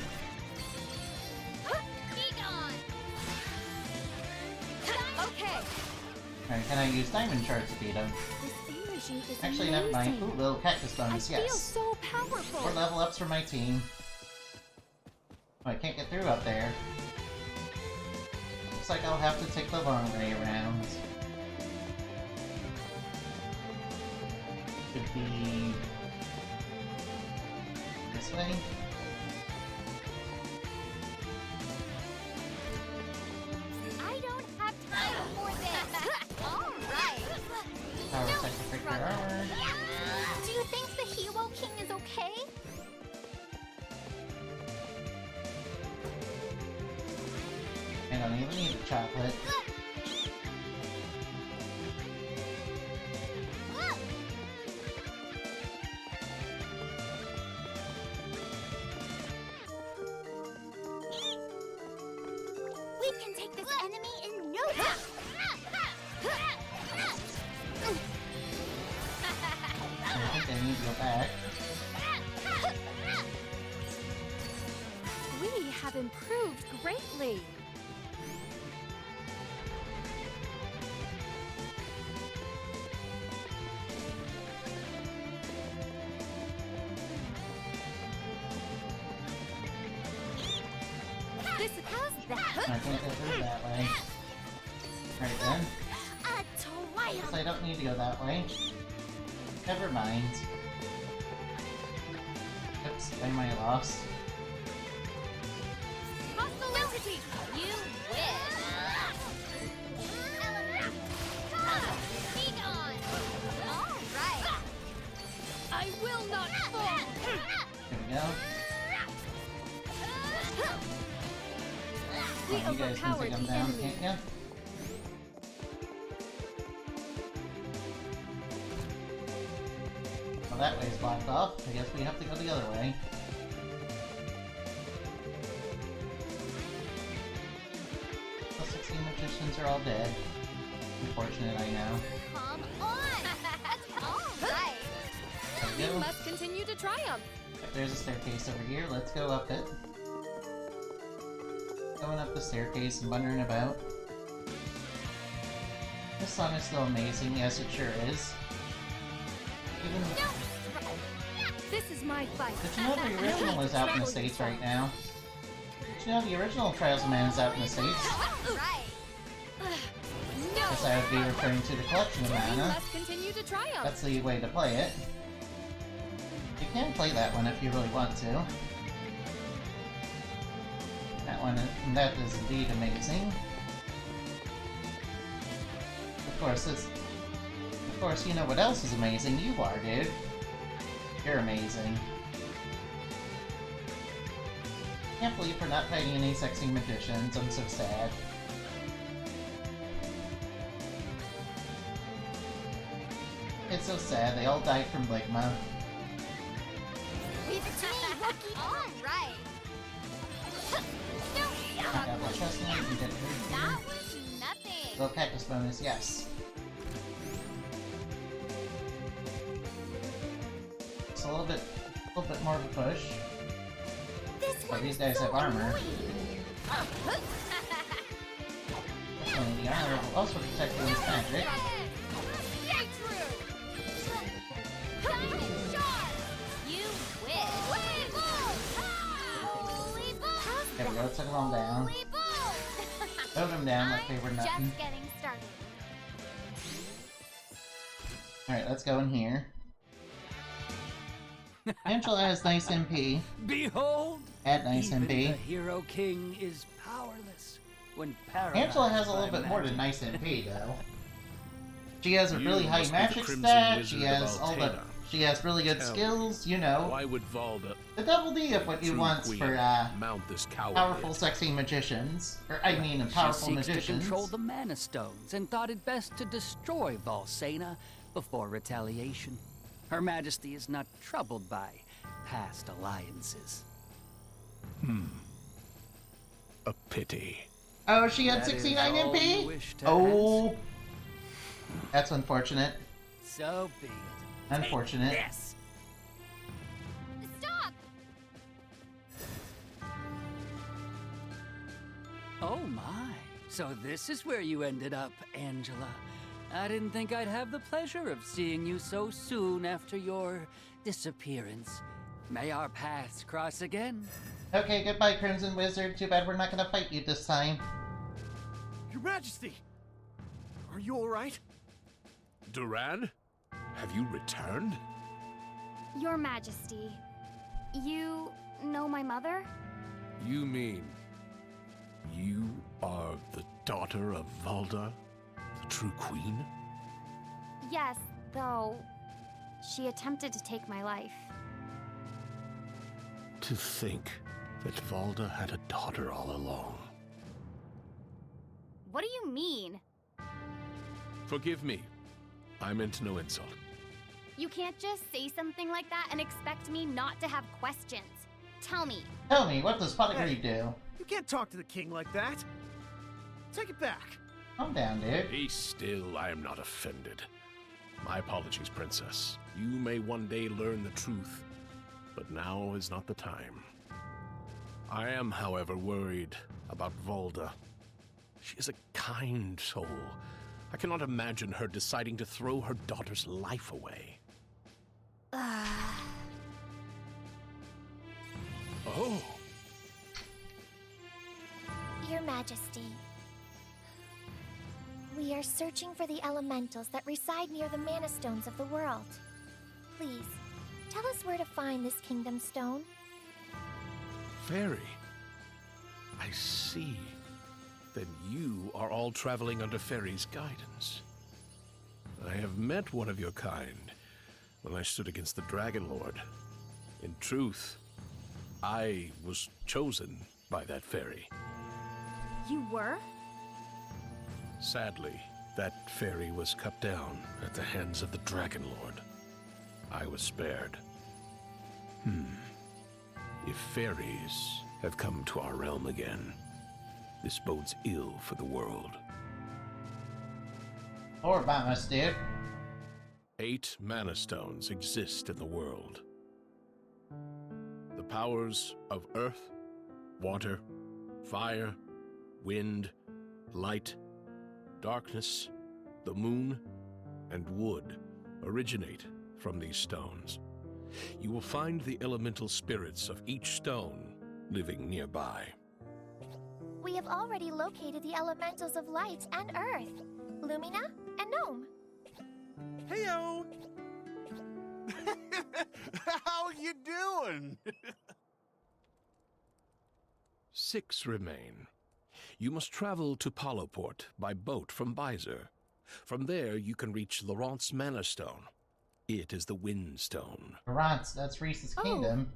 Be gone. Okay. Alright, can I use diamond shards to beat them? This energy is Actually, never mind. amazing. Ooh, little cactus I bones, feel yes. so powerful. 4 level ups for my team. Oh, I can't get through up there. Looks like I'll have to take the long way around. Could be... this way? I don't have time for this. Alright. Power sacrifice their armor. Do you think the Hero King is okay? I don't even need a chocolate. We can take this enemy in no time. I think I need need to go back. We have improved greatly. This how's I that? can't go through that way. Alright then. A Guess I triumph. don't need to go that way. Never mind. Oops, I might have lost. Hostile entity. You win. Be gone. All right. I will not fall! There we go. We You guys can overpowered take them the down, enemy. can't ya? Well, that way's blocked off. I guess we have to go the other way. The 16 magicians are all dead. Unfortunate, I know. Come on. All right. There we You go. must continue to triumph. There's a staircase over here. Let's go up it. Going up the staircase and wandering about. This song is still amazing. Yes, it sure is. Even... This is my fight. Did you know the original is out in the States right now? Did you know the original Trials of Mana is out in the States? Right. Guess I would be referring to the collection of You mana. must continue to triumph. That's the way to play it. You can play that one if you really want to. That is indeed amazing. Of course, you know what else is amazing? You are, dude. You're amazing. Can't believe we're not fighting any sexy magicians. I'm so sad. It's so sad. They all died from Ligma. With me, rookie. All right. I got my trust in you. Did it. That was nothing. Little cactus bonus, yes. It's a little bit more of a push. But these guys have armor. And the armor will also protect against magic. Stay true. You win. There we go, took them all down. Throw them down like they were nothing. Just getting started. Alright, let's go in here. Angela has nice MP. Behold! Had nice even MP. the hero king is powerless when paralyzed Angela has a by little bit more than nice magic. MP though. She has a You really high must be the magic Crimson stat, Wizard she of has all the Altena. she has really good Tell me, skills, you know. Why would Volda, The double D of what you True want Queen, for mount this coward? powerful sexy magicians. Or I mean powerful She seeks magicians. to control the mana stones and thought it best to destroy Volsena before retaliation. Her Majesty is not troubled by past alliances. A pity. Oh, she had That is 69 all you MP? wish to Oh. That's unfortunate. So be it. Unfortunate. Yes. Stop. Oh my. So this is where you ended up, Angela. I didn't think I'd have the pleasure of seeing you so soon after your disappearance. May our paths cross again. Okay, goodbye, Crimson Wizard. Too bad we're not gonna fight you this time. Your Majesty! Are you alright? Duran? Have you returned? Your Majesty, you know my mother? You mean you are the daughter of Volda, the true queen? Yes, though she attempted to take my life. To think that Volda had a daughter all along. What do you mean? Forgive me. I meant no insult. You can't just say something like that and expect me not to have questions. Tell me. Tell me, what does Potigree do? You can't talk to the king like that. Take it back. Calm down, dude. Be still, I am not offended. My apologies, Princess. You may one day learn the truth, but now is not the time. I am, however, worried about Volda. She is a kind soul. I cannot imagine her deciding to throw her daughter's life away. Oh! Your Majesty, we are searching for the elementals that reside near the Mana Stones of the world. Please, tell us where to find this Kingdom Stone. Fairy. I see. Then you are all traveling under Fairy's guidance. I have met one of your kind when I stood against the Dragon Lord. In truth, I was chosen by that fairy. You were? Sadly, that fairy was cut down at the hands of the Dragon Lord. I was spared. If fairies have come to our realm again, this bodes ill for the world. Or by mistake. 8 Mana Stones exist in the world. The powers of earth, water, fire, wind, light, darkness, the moon, and wood originate from these stones. You will find the elemental spirits of each stone living nearby. We have already located the elementals of light and earth, Lumina and Gnome. Heyo! How you doing? 6 remain. You must travel to Paloport by boat from Byzer. From there, you can reach Laurent's Mana Stone. It is the Wind Stone. Laurent's, that's Reese's Kingdom.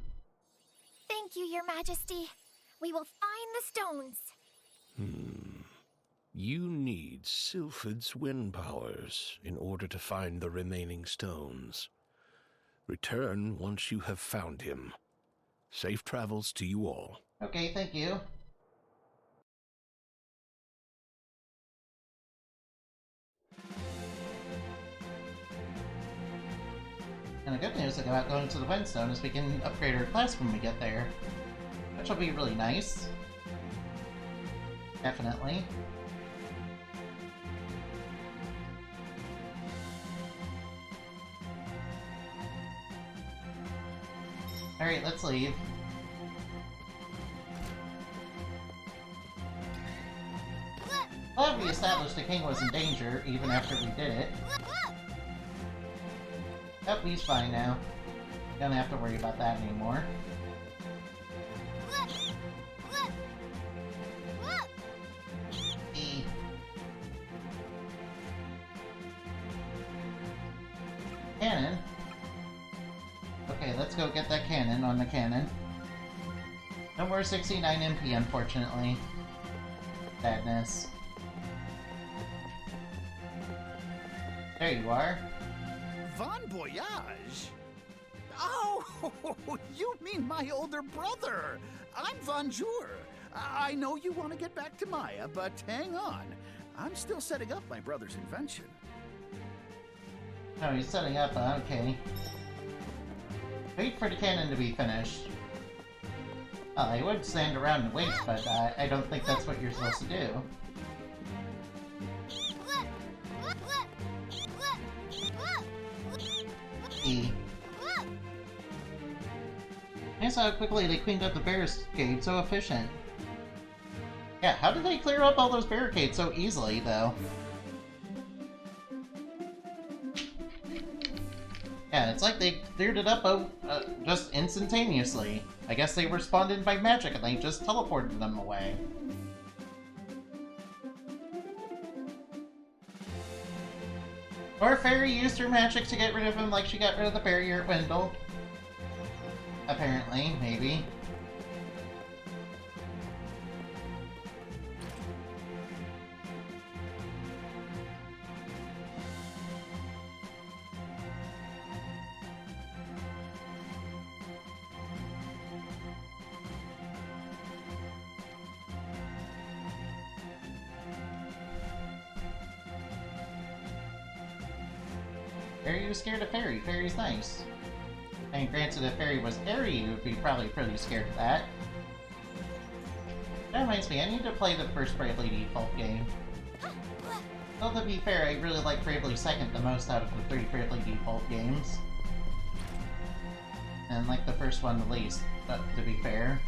Thank you, Your Majesty. We will find the stones. You need Sylphid's wind powers in order to find the remaining stones. Return once you have found him. Safe travels to you all. Okay, thank you. And the good news about going to the Windstone is we can upgrade our class when we get there. Which will be really nice. Definitely. Alright, let's leave. Well, we established the king was in danger even after we did it. Oh, he's fine now. Don't have to worry about that anymore. E. Cannon? Okay, let's go get that cannon on the cannon. No more 69 MP, unfortunately. Sadness. There you are. Bon voyage? Oh, you mean my older brother. I'm Von Jour. I know you want to get back to Maya, but hang on. I'm still setting up my brother's invention. Oh, he's setting up, okay. Wait for the cannon to be finished. Well, I would stand around and wait, but I don't think that's what you're supposed to do. E. I saw how quickly they cleaned up the barricade, so efficient. Yeah, how did they clear up all those barricades so easily, though? Yeah, it's like they cleared it up just instantaneously. I guess they responded by magic and they just teleported them away. Or Fairy used her magic to get rid of him like she got rid of the barrier at Wendell. Apparently, maybe. Fairy was scared of Fairy. Fairy's nice. And granted, if Fairy was airy, you would be probably pretty scared of that. That reminds me, I need to play the first Bravely Default game. Well, to be fair, I really like Bravely Second the most out of the 3 Bravely Default games. And like the first one the least, but to be fair.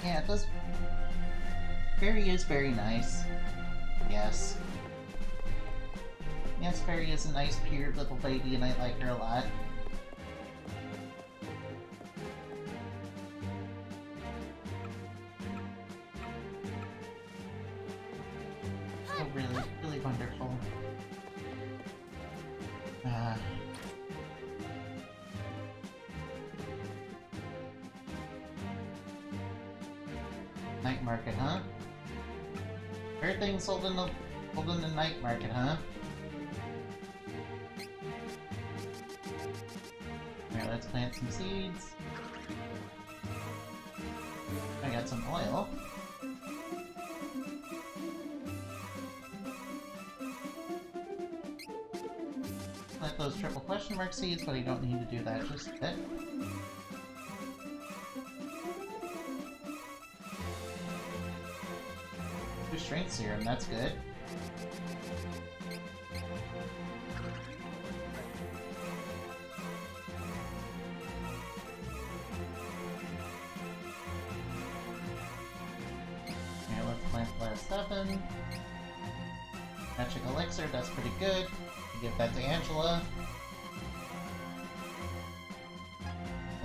Yeah, it does. Fairy is very nice. Yes. Yes, Fairy is a nice, pure little baby, and I like her a lot. Oh, really, really wonderful. Night market, huh? Everything's sold in the night market, huh? Alright, let's plant some seeds. I got some oil. Plant those triple question mark seeds, but I don't need to do that just yet. Strength serum, that's good. Here, let's plant the last 7. Magic elixir, that's pretty good. Give that to Angela.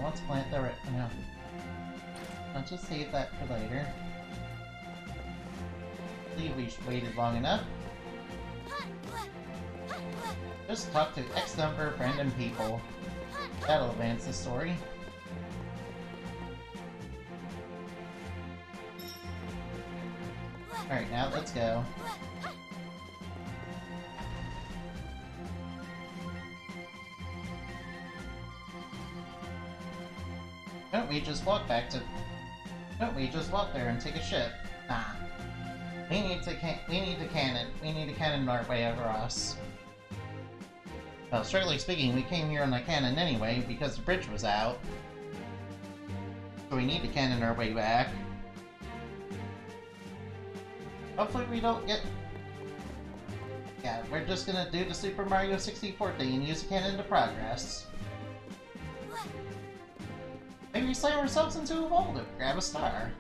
Let's plant the no. I'll just save that for later. We waited long enough. Just talk to X number of random people. That'll advance the story. Alright, now let's go. Don't we just walk there and take a ship? Nah. We need to cannon our way across. Well, strictly speaking, we came here on a cannon anyway, because the bridge was out. So we need to cannon our way back. Hopefully we don't get... Yeah, we're just gonna do the Super Mario 64 thing and use the cannon to progress. Maybe we slam ourselves into a VOLE to grab a star.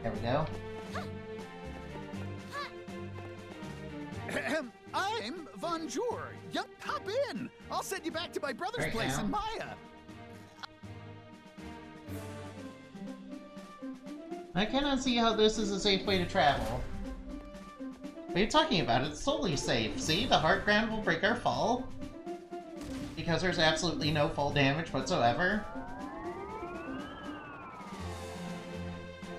There we go. I'm Bonjour. Yup, hop in. I'll send you back to my brother's Right place now. in Maya. I cannot see how this is a safe way to travel. What are you talking about? It's totally safe. See, the hard ground will break our fall. Because there's absolutely no fall damage whatsoever.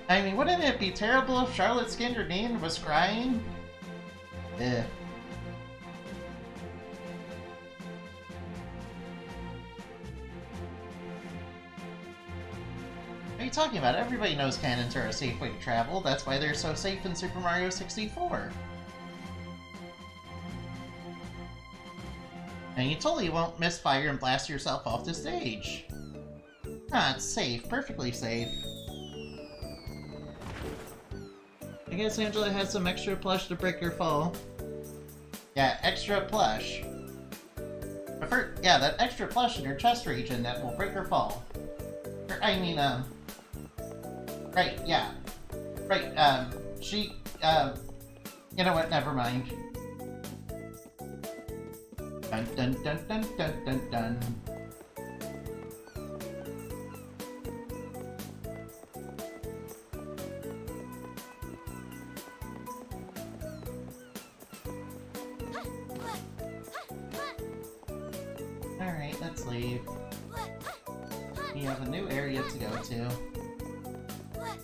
I mean, wouldn't it be terrible if Charlotte skinned her knee and was crying? Ugh. What are you talking about? Everybody knows cannons are a safe way to travel. That's why they're so safe in Super Mario 64. And you totally won't misfire and blast yourself off the stage. Ah, it's safe. Perfectly safe. I guess Angela has some extra plush to break her fall. Yeah, extra plush. Yeah, that extra plush in her chest region that will break her fall. I mean, right, yeah. Right, she, you know what, never mind. Dun dun dun dun dun dun dun. Alright, let's leave. We have a new area to go to.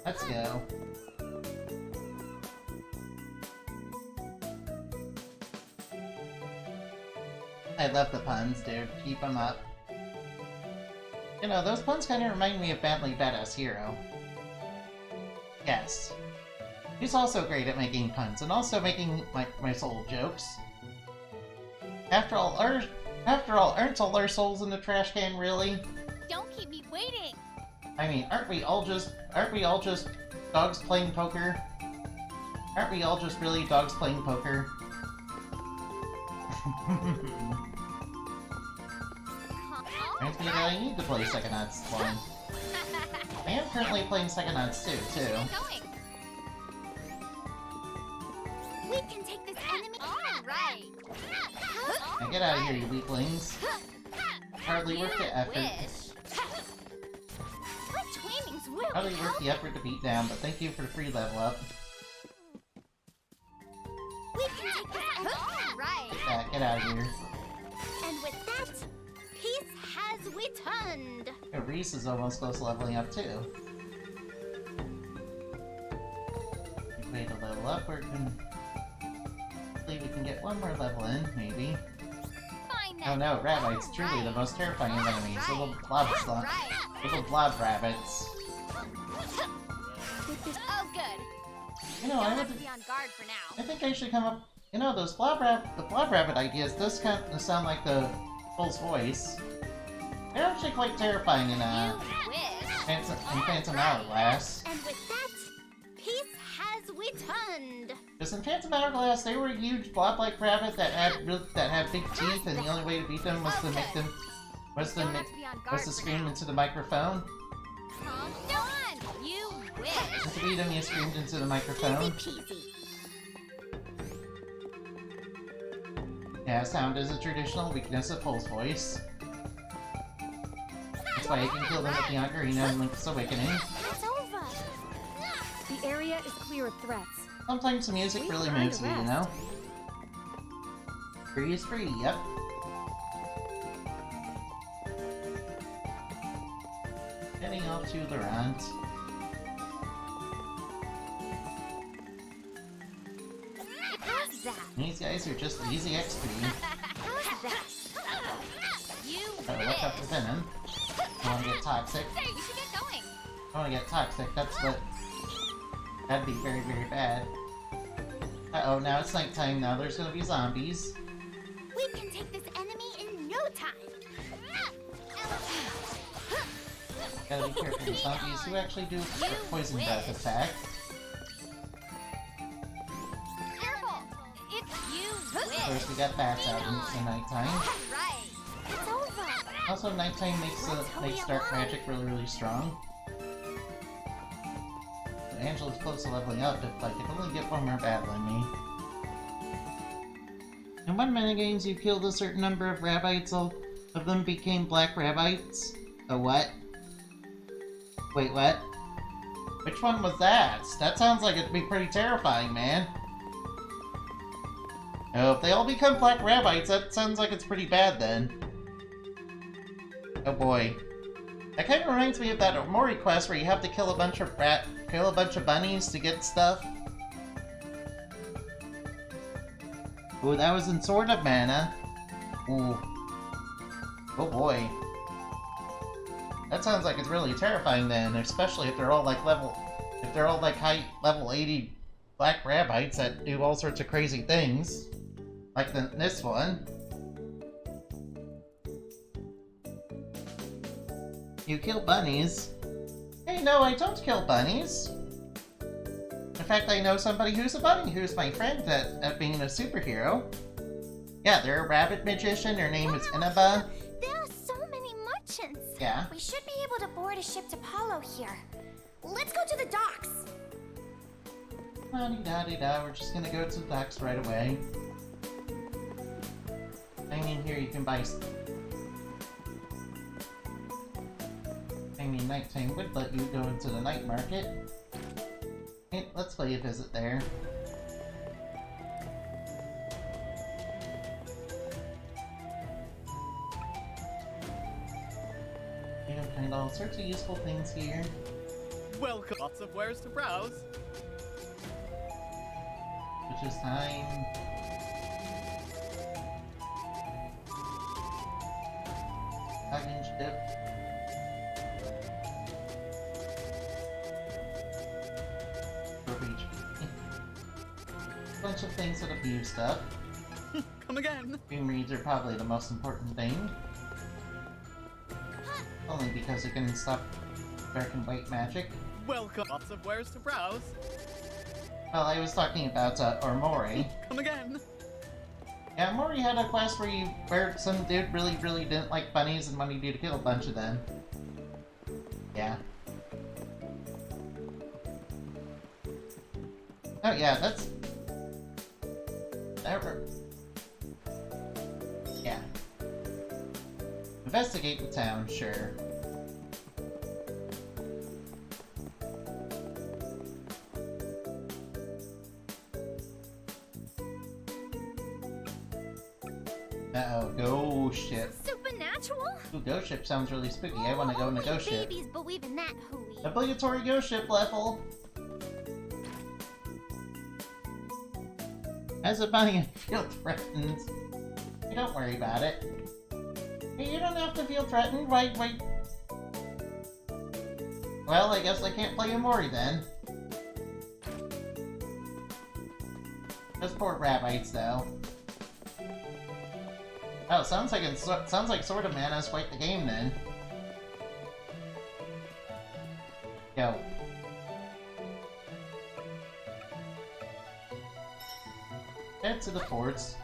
Let's go. I love the puns, dude. Keep them up. You know, those puns kind of remind me of Bentley Badass Hero. Yes. He's also great at making puns and also making my soul jokes. After all, aren't all our souls in the trash can, really? Don't keep me waiting. I mean, aren't we all just dogs playing poker? Aren't we all just really dogs playing poker? Reminds me that I need to play Psychonauts 1. I am currently playing Psychonauts 2, too. We can take this enemy. All right. Now get out of here, you weaklings. Hardly worth the effort. Hardly worth the effort to beat down, but thank you for the free level up. We can take this enemy. All right. Get out of here. And with that, peace has returned. Oh, Reese is almost close to leveling up too. Way to level up, hopefully we can get one more level in, maybe. Oh no, Rabbite's truly the most terrifying of enemies. Little blob rabbits. Oh, good. You know, I would be on guard for now. I think I should come up. You know, the blob rabbit ideas does kind of sound like the Bull's voice. They're actually quite terrifying in Phantom Hourglass. And with that, peace has returned. Because in Phantom Hourglass, they were a huge blob-like rabbit that had big teeth, and the only way to beat them was to make them was to scream into the microphone. Calm down. You wish. And to beat them, you screamed into the microphone. Easy peasy. Yeah, sound is a traditional weakness of Bull's voice. That's why you can kill them with the Ocarina and Link's Awakening. It's over. The area is clear of threats. Sometimes the music really moves you, you know? Free is free, yep. Heading off to the rant. How's that? These guys are just easy XP. How's that? You Better look up for Venom. I wanna get toxic. Hey, we should get going. I wanna get toxic, that's what... That'd be very, very bad. Uh-oh, now it's nighttime, now there's gonna be zombies. We can take this enemy in no time. Gotta be careful with zombies who actually do a poison breath attack. Careful! It's you Of course, we got bats out in the nighttime. Right. It's over. Also, nighttime makes dark magic really, really strong. So Angela's close to leveling up if I could only get one more battle in me. In one minigames, you killed a certain number of rabbites, all of them became black rabbites. A what? Wait, what? Which one was that? That sounds like it'd be pretty terrifying, man. Oh, if they all become black rabbites, that sounds like it's pretty bad then. Oh boy. That kind of reminds me of that Omori quest where you have to kill a bunch of bunnies to get stuff. Ooh, that was in Sword of Mana. Ooh. Oh boy. That sounds like it's really terrifying then, especially if they're all like high level 80 black rabbites that do all sorts of crazy things. Like this one. You kill bunnies. Hey, no, I don't kill bunnies. In fact, I know somebody who's a bunny, who's my friend at being a superhero. Yeah, they're a rabbit magician. Her name is Inaba. There are so many merchants. Yeah. We should be able to board a ship to Palo here. Let's go to the docks. La-di-da-di-da, we're just gonna go to the docks right away. I mean, here you can buy... I mean, nighttime would let you go into the night market. Hey, let's play a visit there. You can find all sorts of useful things here. Welcome. Lots of wares to browse. Which is time. Package dip. For HP. bunch of things that abuse stuff. Come again. Green reads are probably the most important thing. Only because it can stop dark and white magic. Welcome. Lots of wares to browse. Well, I was talking about Ormori. Come again. Yeah, Mori had a quest where some dude really didn't like bunnies and wanted you to kill a bunch of them. Yeah. Oh yeah, that's... Yeah. Investigate the town, sure. Uh-oh, ghost ship. Supernatural? Ooh, ghost ship sounds really spooky. I want to go in a ghost ship. Babies believe in that, hooey. Obligatory ghost ship level. As a bunny, I feel threatened. Hey, don't worry about it. Hey, you don't have to feel threatened. Wait. Well, I guess I can't play Amori then. Those poor rabbits, though. Oh, sounds like Sword of Mana's quite the game then. Go. Head to the ports.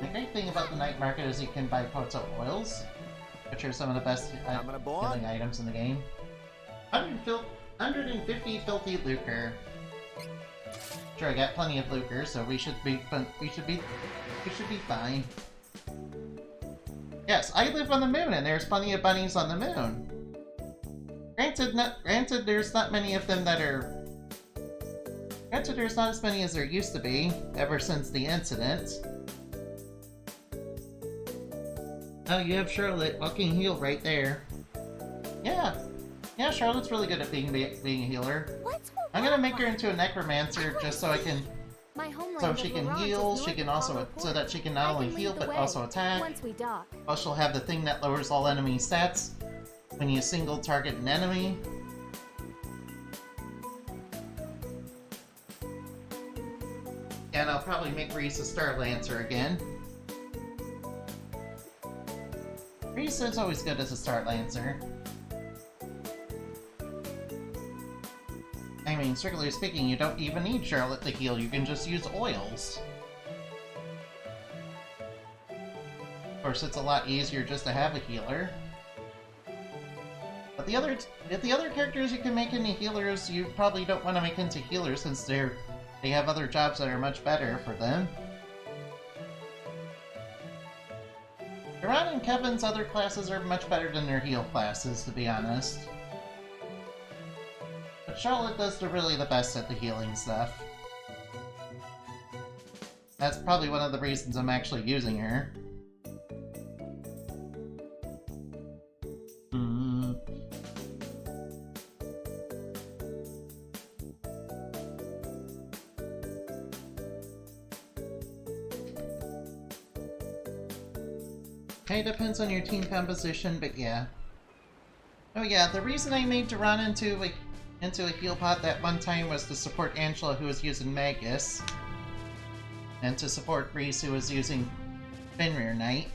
The great thing about the night market is you can buy Poto oils, which are some of the best healing items in the game. 150 filthy lucre. Sure, I got plenty of lucre, so we should be fine. Yes, I live on the moon, and there's plenty of bunnies on the moon. Granted, there's not many of them that are. Granted, there's not as many as there used to be ever since the incident. Oh, you have Charlotte walking heal right there. Yeah, Charlotte's really good at being a healer. I'm gonna make her into a necromancer just so I can. So she can heal. She can also so that she can not only heal but also attack. Once we dock. Plus, she'll have the thing that lowers all enemy stats when you single target an enemy. And I'll probably make Reese a Star Lancer again. Reese is always good as a Star Lancer. I mean, strictly speaking, you don't even need Charlotte to heal, you can just use oils. Of course, it's a lot easier just to have a healer. But the other characters you can make into healers, you probably don't want to make into healers since they have other jobs that are much better for them. Duran and Kevin's other classes are much better than their heal classes, to be honest. But Charlotte does really the best at the healing stuff. That's probably one of the reasons I'm actually using her. Kinda depends on your team composition, but yeah. Oh yeah, the reason I made Duran into a heal pot that one time was to support Angela, who was using Magus, and to support Reese, who was using Fenrir Knight.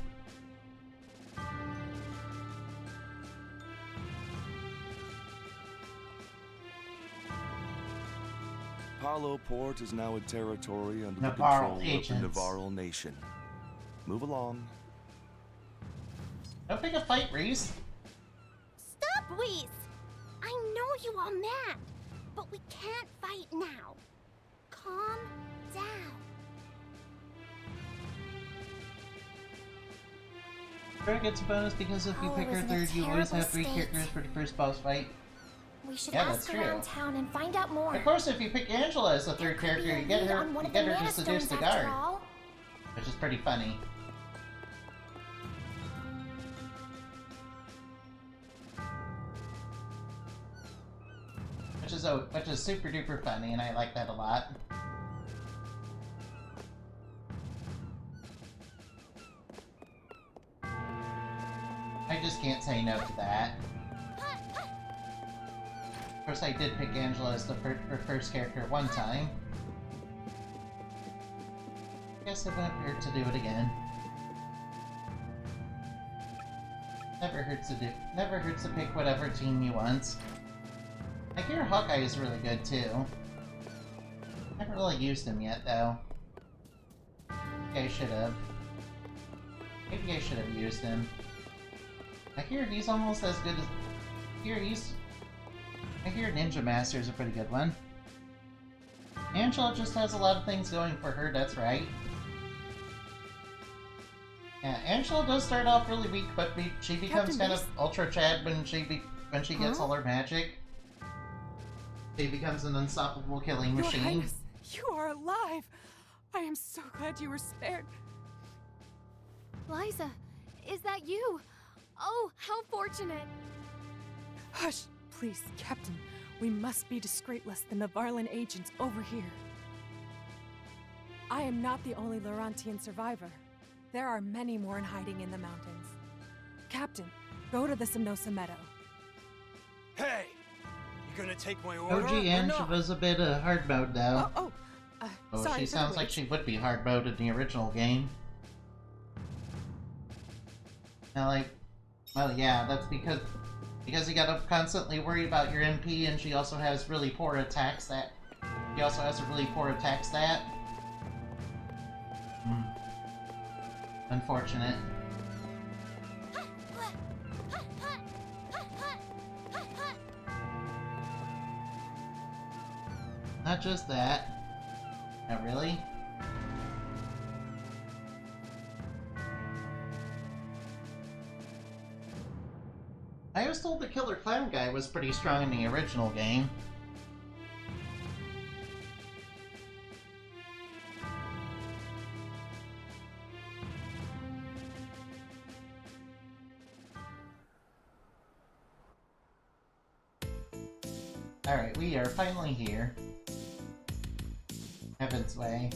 Palo Port is now a territory under Navarro the control of the agents. Navarro nation. Move along. Don't pick a fight, Reese. Stop, Reese! I know you are mad, but we can't fight now. Calm down. Sure gets a bonus because if you pick her third, you always have 3 characters for the first boss fight. We should Yeah, ask that's around true. town and find out more. Of course, if you pick Angela as the third character, you get her to seduce the guard, which is pretty funny. Which is super duper funny, and I like that a lot. I just can't say no to that. Of course, I did pick Angela as her first character one time. guess it wouldn't hurt to do it again. Never hurts to pick whatever team you want. I hear Hawkeye is really good too. Never really used him yet though. Maybe I should have. Maybe I should have used him. I hear he's almost as good as. I hear Ninja Master is a pretty good one. Angela just has a lot of things going for her, that's right. Yeah, Angela does start off really weak, but she becomes kind of Ultra Chad when she gets all her magic. She becomes an unstoppable killing machine. Your Highness, you are alive! I am so glad you were spared. Liza, is that you? Oh, how fortunate! Hush, please, Captain. We must be discreet lest the Navarlan agents overhear. I am not the only Laurentian survivor. There are many more in hiding in the mountains. Captain, go to the Semnosa Meadow. Hey! You gonna take my order? OG Angela's a bit of hard mode though. Sorry she sounds like she would be hard mode in the original game. Now, like, well, yeah, that's because you gotta constantly worry about your MP, and she also has really poor attack stat. She also has a really poor attack stat. Unfortunate. Not just that. Not really. I was told the Killer Clown guy was pretty strong in the original game. Alright, we are finally here. Heaven's Way.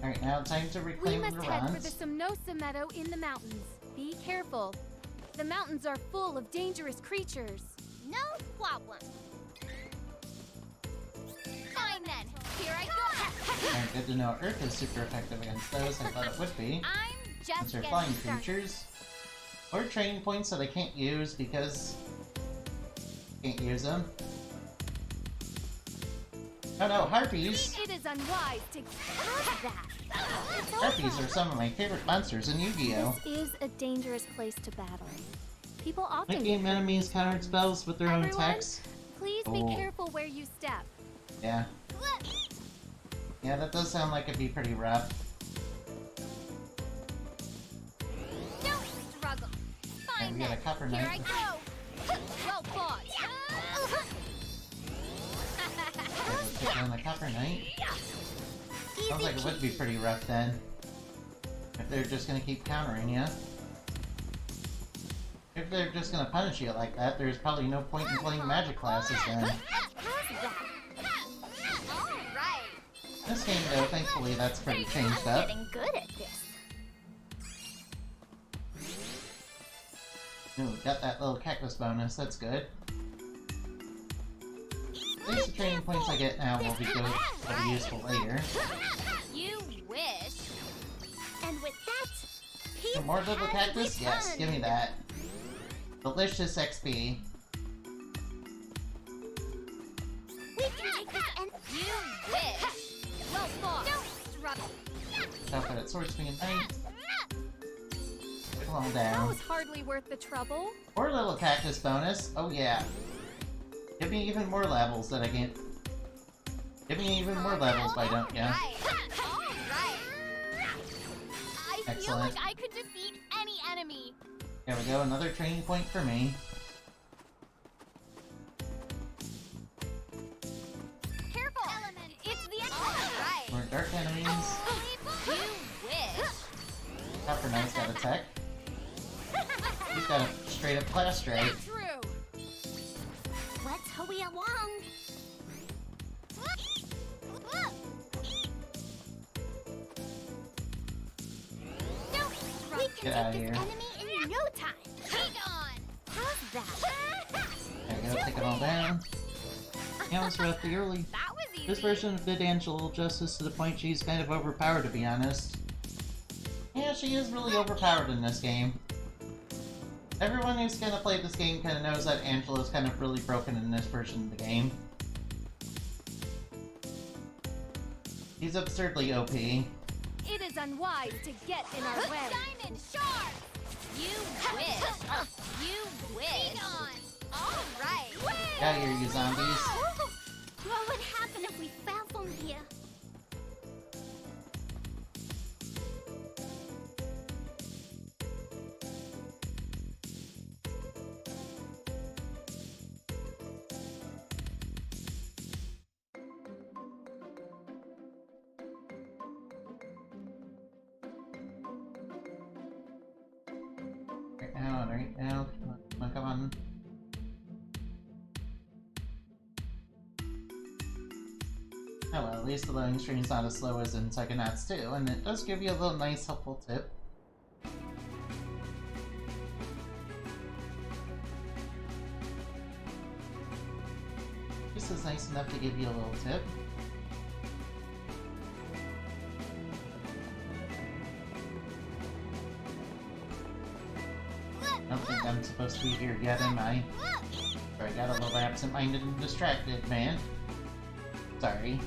Alright, now time to reclaim the We must head for runs. the Semnosa Meadow in the mountains. Be careful. The mountains are full of dangerous creatures. No problem. Fine then. Here I go. Alright, good to know Earth is super effective against those. I thought it would be. I'm just Since they're getting flying started. creatures. Or training points that I can't use because can't use them. Oh no, harpies! It is unwise to have that. Harpies are some of my favorite monsters in Yu-Gi-Oh! This is a dangerous place to battle. People often Making enemies counter spells with their own Everyone, attacks. Please be Oh. careful where you step. Yeah. Yeah, that does sound like it'd be pretty rough. Don't struggle. And Fine we got a then. copper Here I knight. go. Well fought. Take on the Copper Knight. Sounds like it would be pretty rough then. If they're just gonna keep countering you. If they're just gonna punish you like that, there's probably no point in playing magic classes then. This game though, thankfully that's pretty changed up. Getting good at this. Ooh, got that little cactus bonus, that's good. At least the training points I get now will be good, will be useful later. You wish. And with that, peace More little has cactus? Yes, returned. give me that. Delicious XP. We can take this and you wish. Well fought. Don't struggle. Stop it at Sword Swing and Knight. Come on That down. was hardly worth the trouble. Or little cactus bonus. Oh yeah. Give me even more levels that I can. Give me even more levels, why don't ya? Alright. I feel Excellent. like I could defeat any enemy. There we go, another training point for me. Careful. Element. It's the Alright. More dark enemies. You wish. Copper Knight's got a tech. He's got a straight up class strike. True. Let's hurry along. We can Get outta take here. this enemy in no time. Take on. that. There you go, take it all down. Yeah, it's rough. This version did Angela a little justice to the point she's kind of overpowered, to be honest. Yeah, she is really overpowered in this game. Everyone who's kind of played this game kind of knows that Angela's kind of really broken in this version of the game. He's absurdly OP. It is unwise to get in our way. Diamond sharp! You wish. You wish. All right. Get out of here, you zombies. What would happen if we fell from here? Right now, come on. Oh well, at least the loading screen's not as slow as in Psychonauts 2, and it does give you a little nice helpful tip. This is nice enough to give you a little tip. I don't think I'm supposed to be here yet, am I? Sorry, I got a little absent-minded and distracted, man. Sorry.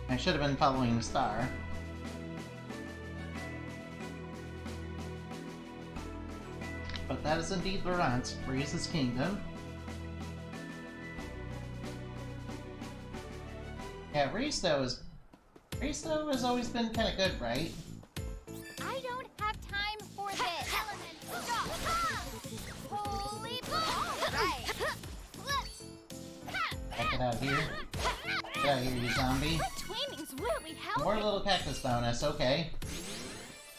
I should have been following the star. But that is indeed Laurent, Breeze's kingdom. Yeah, Risto has always been kind of good, right? I don't have time for this. Element, stop! Holy ball! Right. Get out of here. Get out of here, you zombie. Twining's really helping. More little cactus bonus, okay.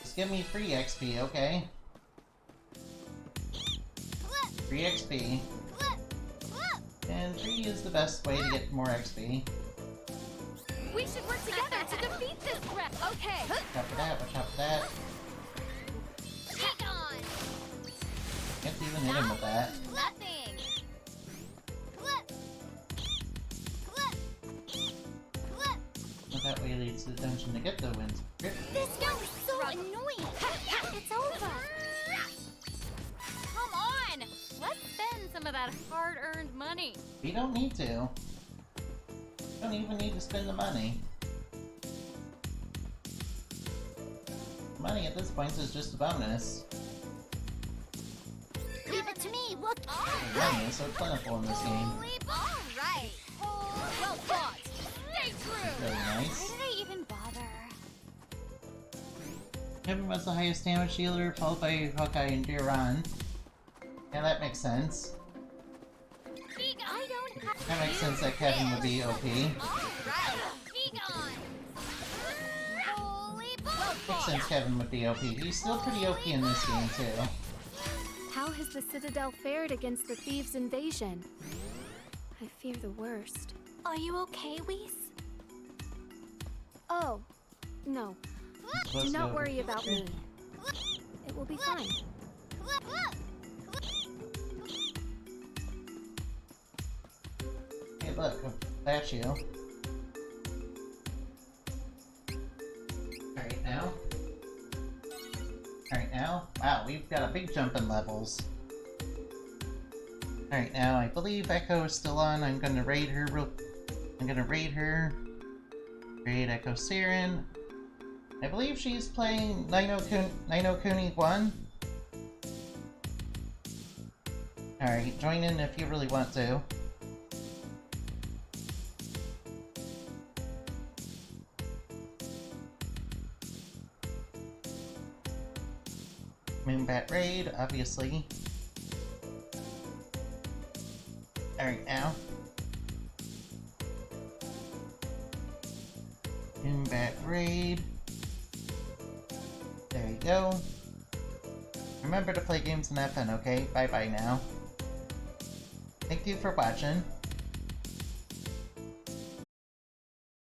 Just give me free XP, okay? Free XP. And free is the best way to get more XP. We should work together to defeat this threat. Okay. Watch out for that, watch out for that. Take on. Can't even hit him with that. Nothing. But that way leads to the dungeon to get the wins. This guy is so annoying. It's over. Come on! Let's spend some of that hard-earned money. We don't need to. Don't even need to spend the money. Money at this point is just a bonus. Leave it to me. Look. The money is so plentiful in this game. All right. Well fought. Stay true. Very nice. Why did I even bother? Kevin was the highest damage dealer, followed by Hawkeye and Duran. Yeah, that makes sense. I don't have That makes sense that Kevin would be OP. Makes sense Kevin would be OP. He's still pretty OP in this game too. How has the Citadel fared against the thieves' invasion? I fear the worst. Are you okay, Whis? Oh, no. Do not worry about me. It will be fine. Hey look, that's you. Alright now. Wow, we've got a big jump in levels. Alright now, I believe Echo is still on. I'm gonna raid her Raid Echo Siren. I believe she's playing Nino Kuni 1. Alright, join in if you really want to. Moonbat Raid, obviously. Alright now. Moonbat Raid. There you go. Remember to play games in FN, okay? Bye bye now. Thank you for watching.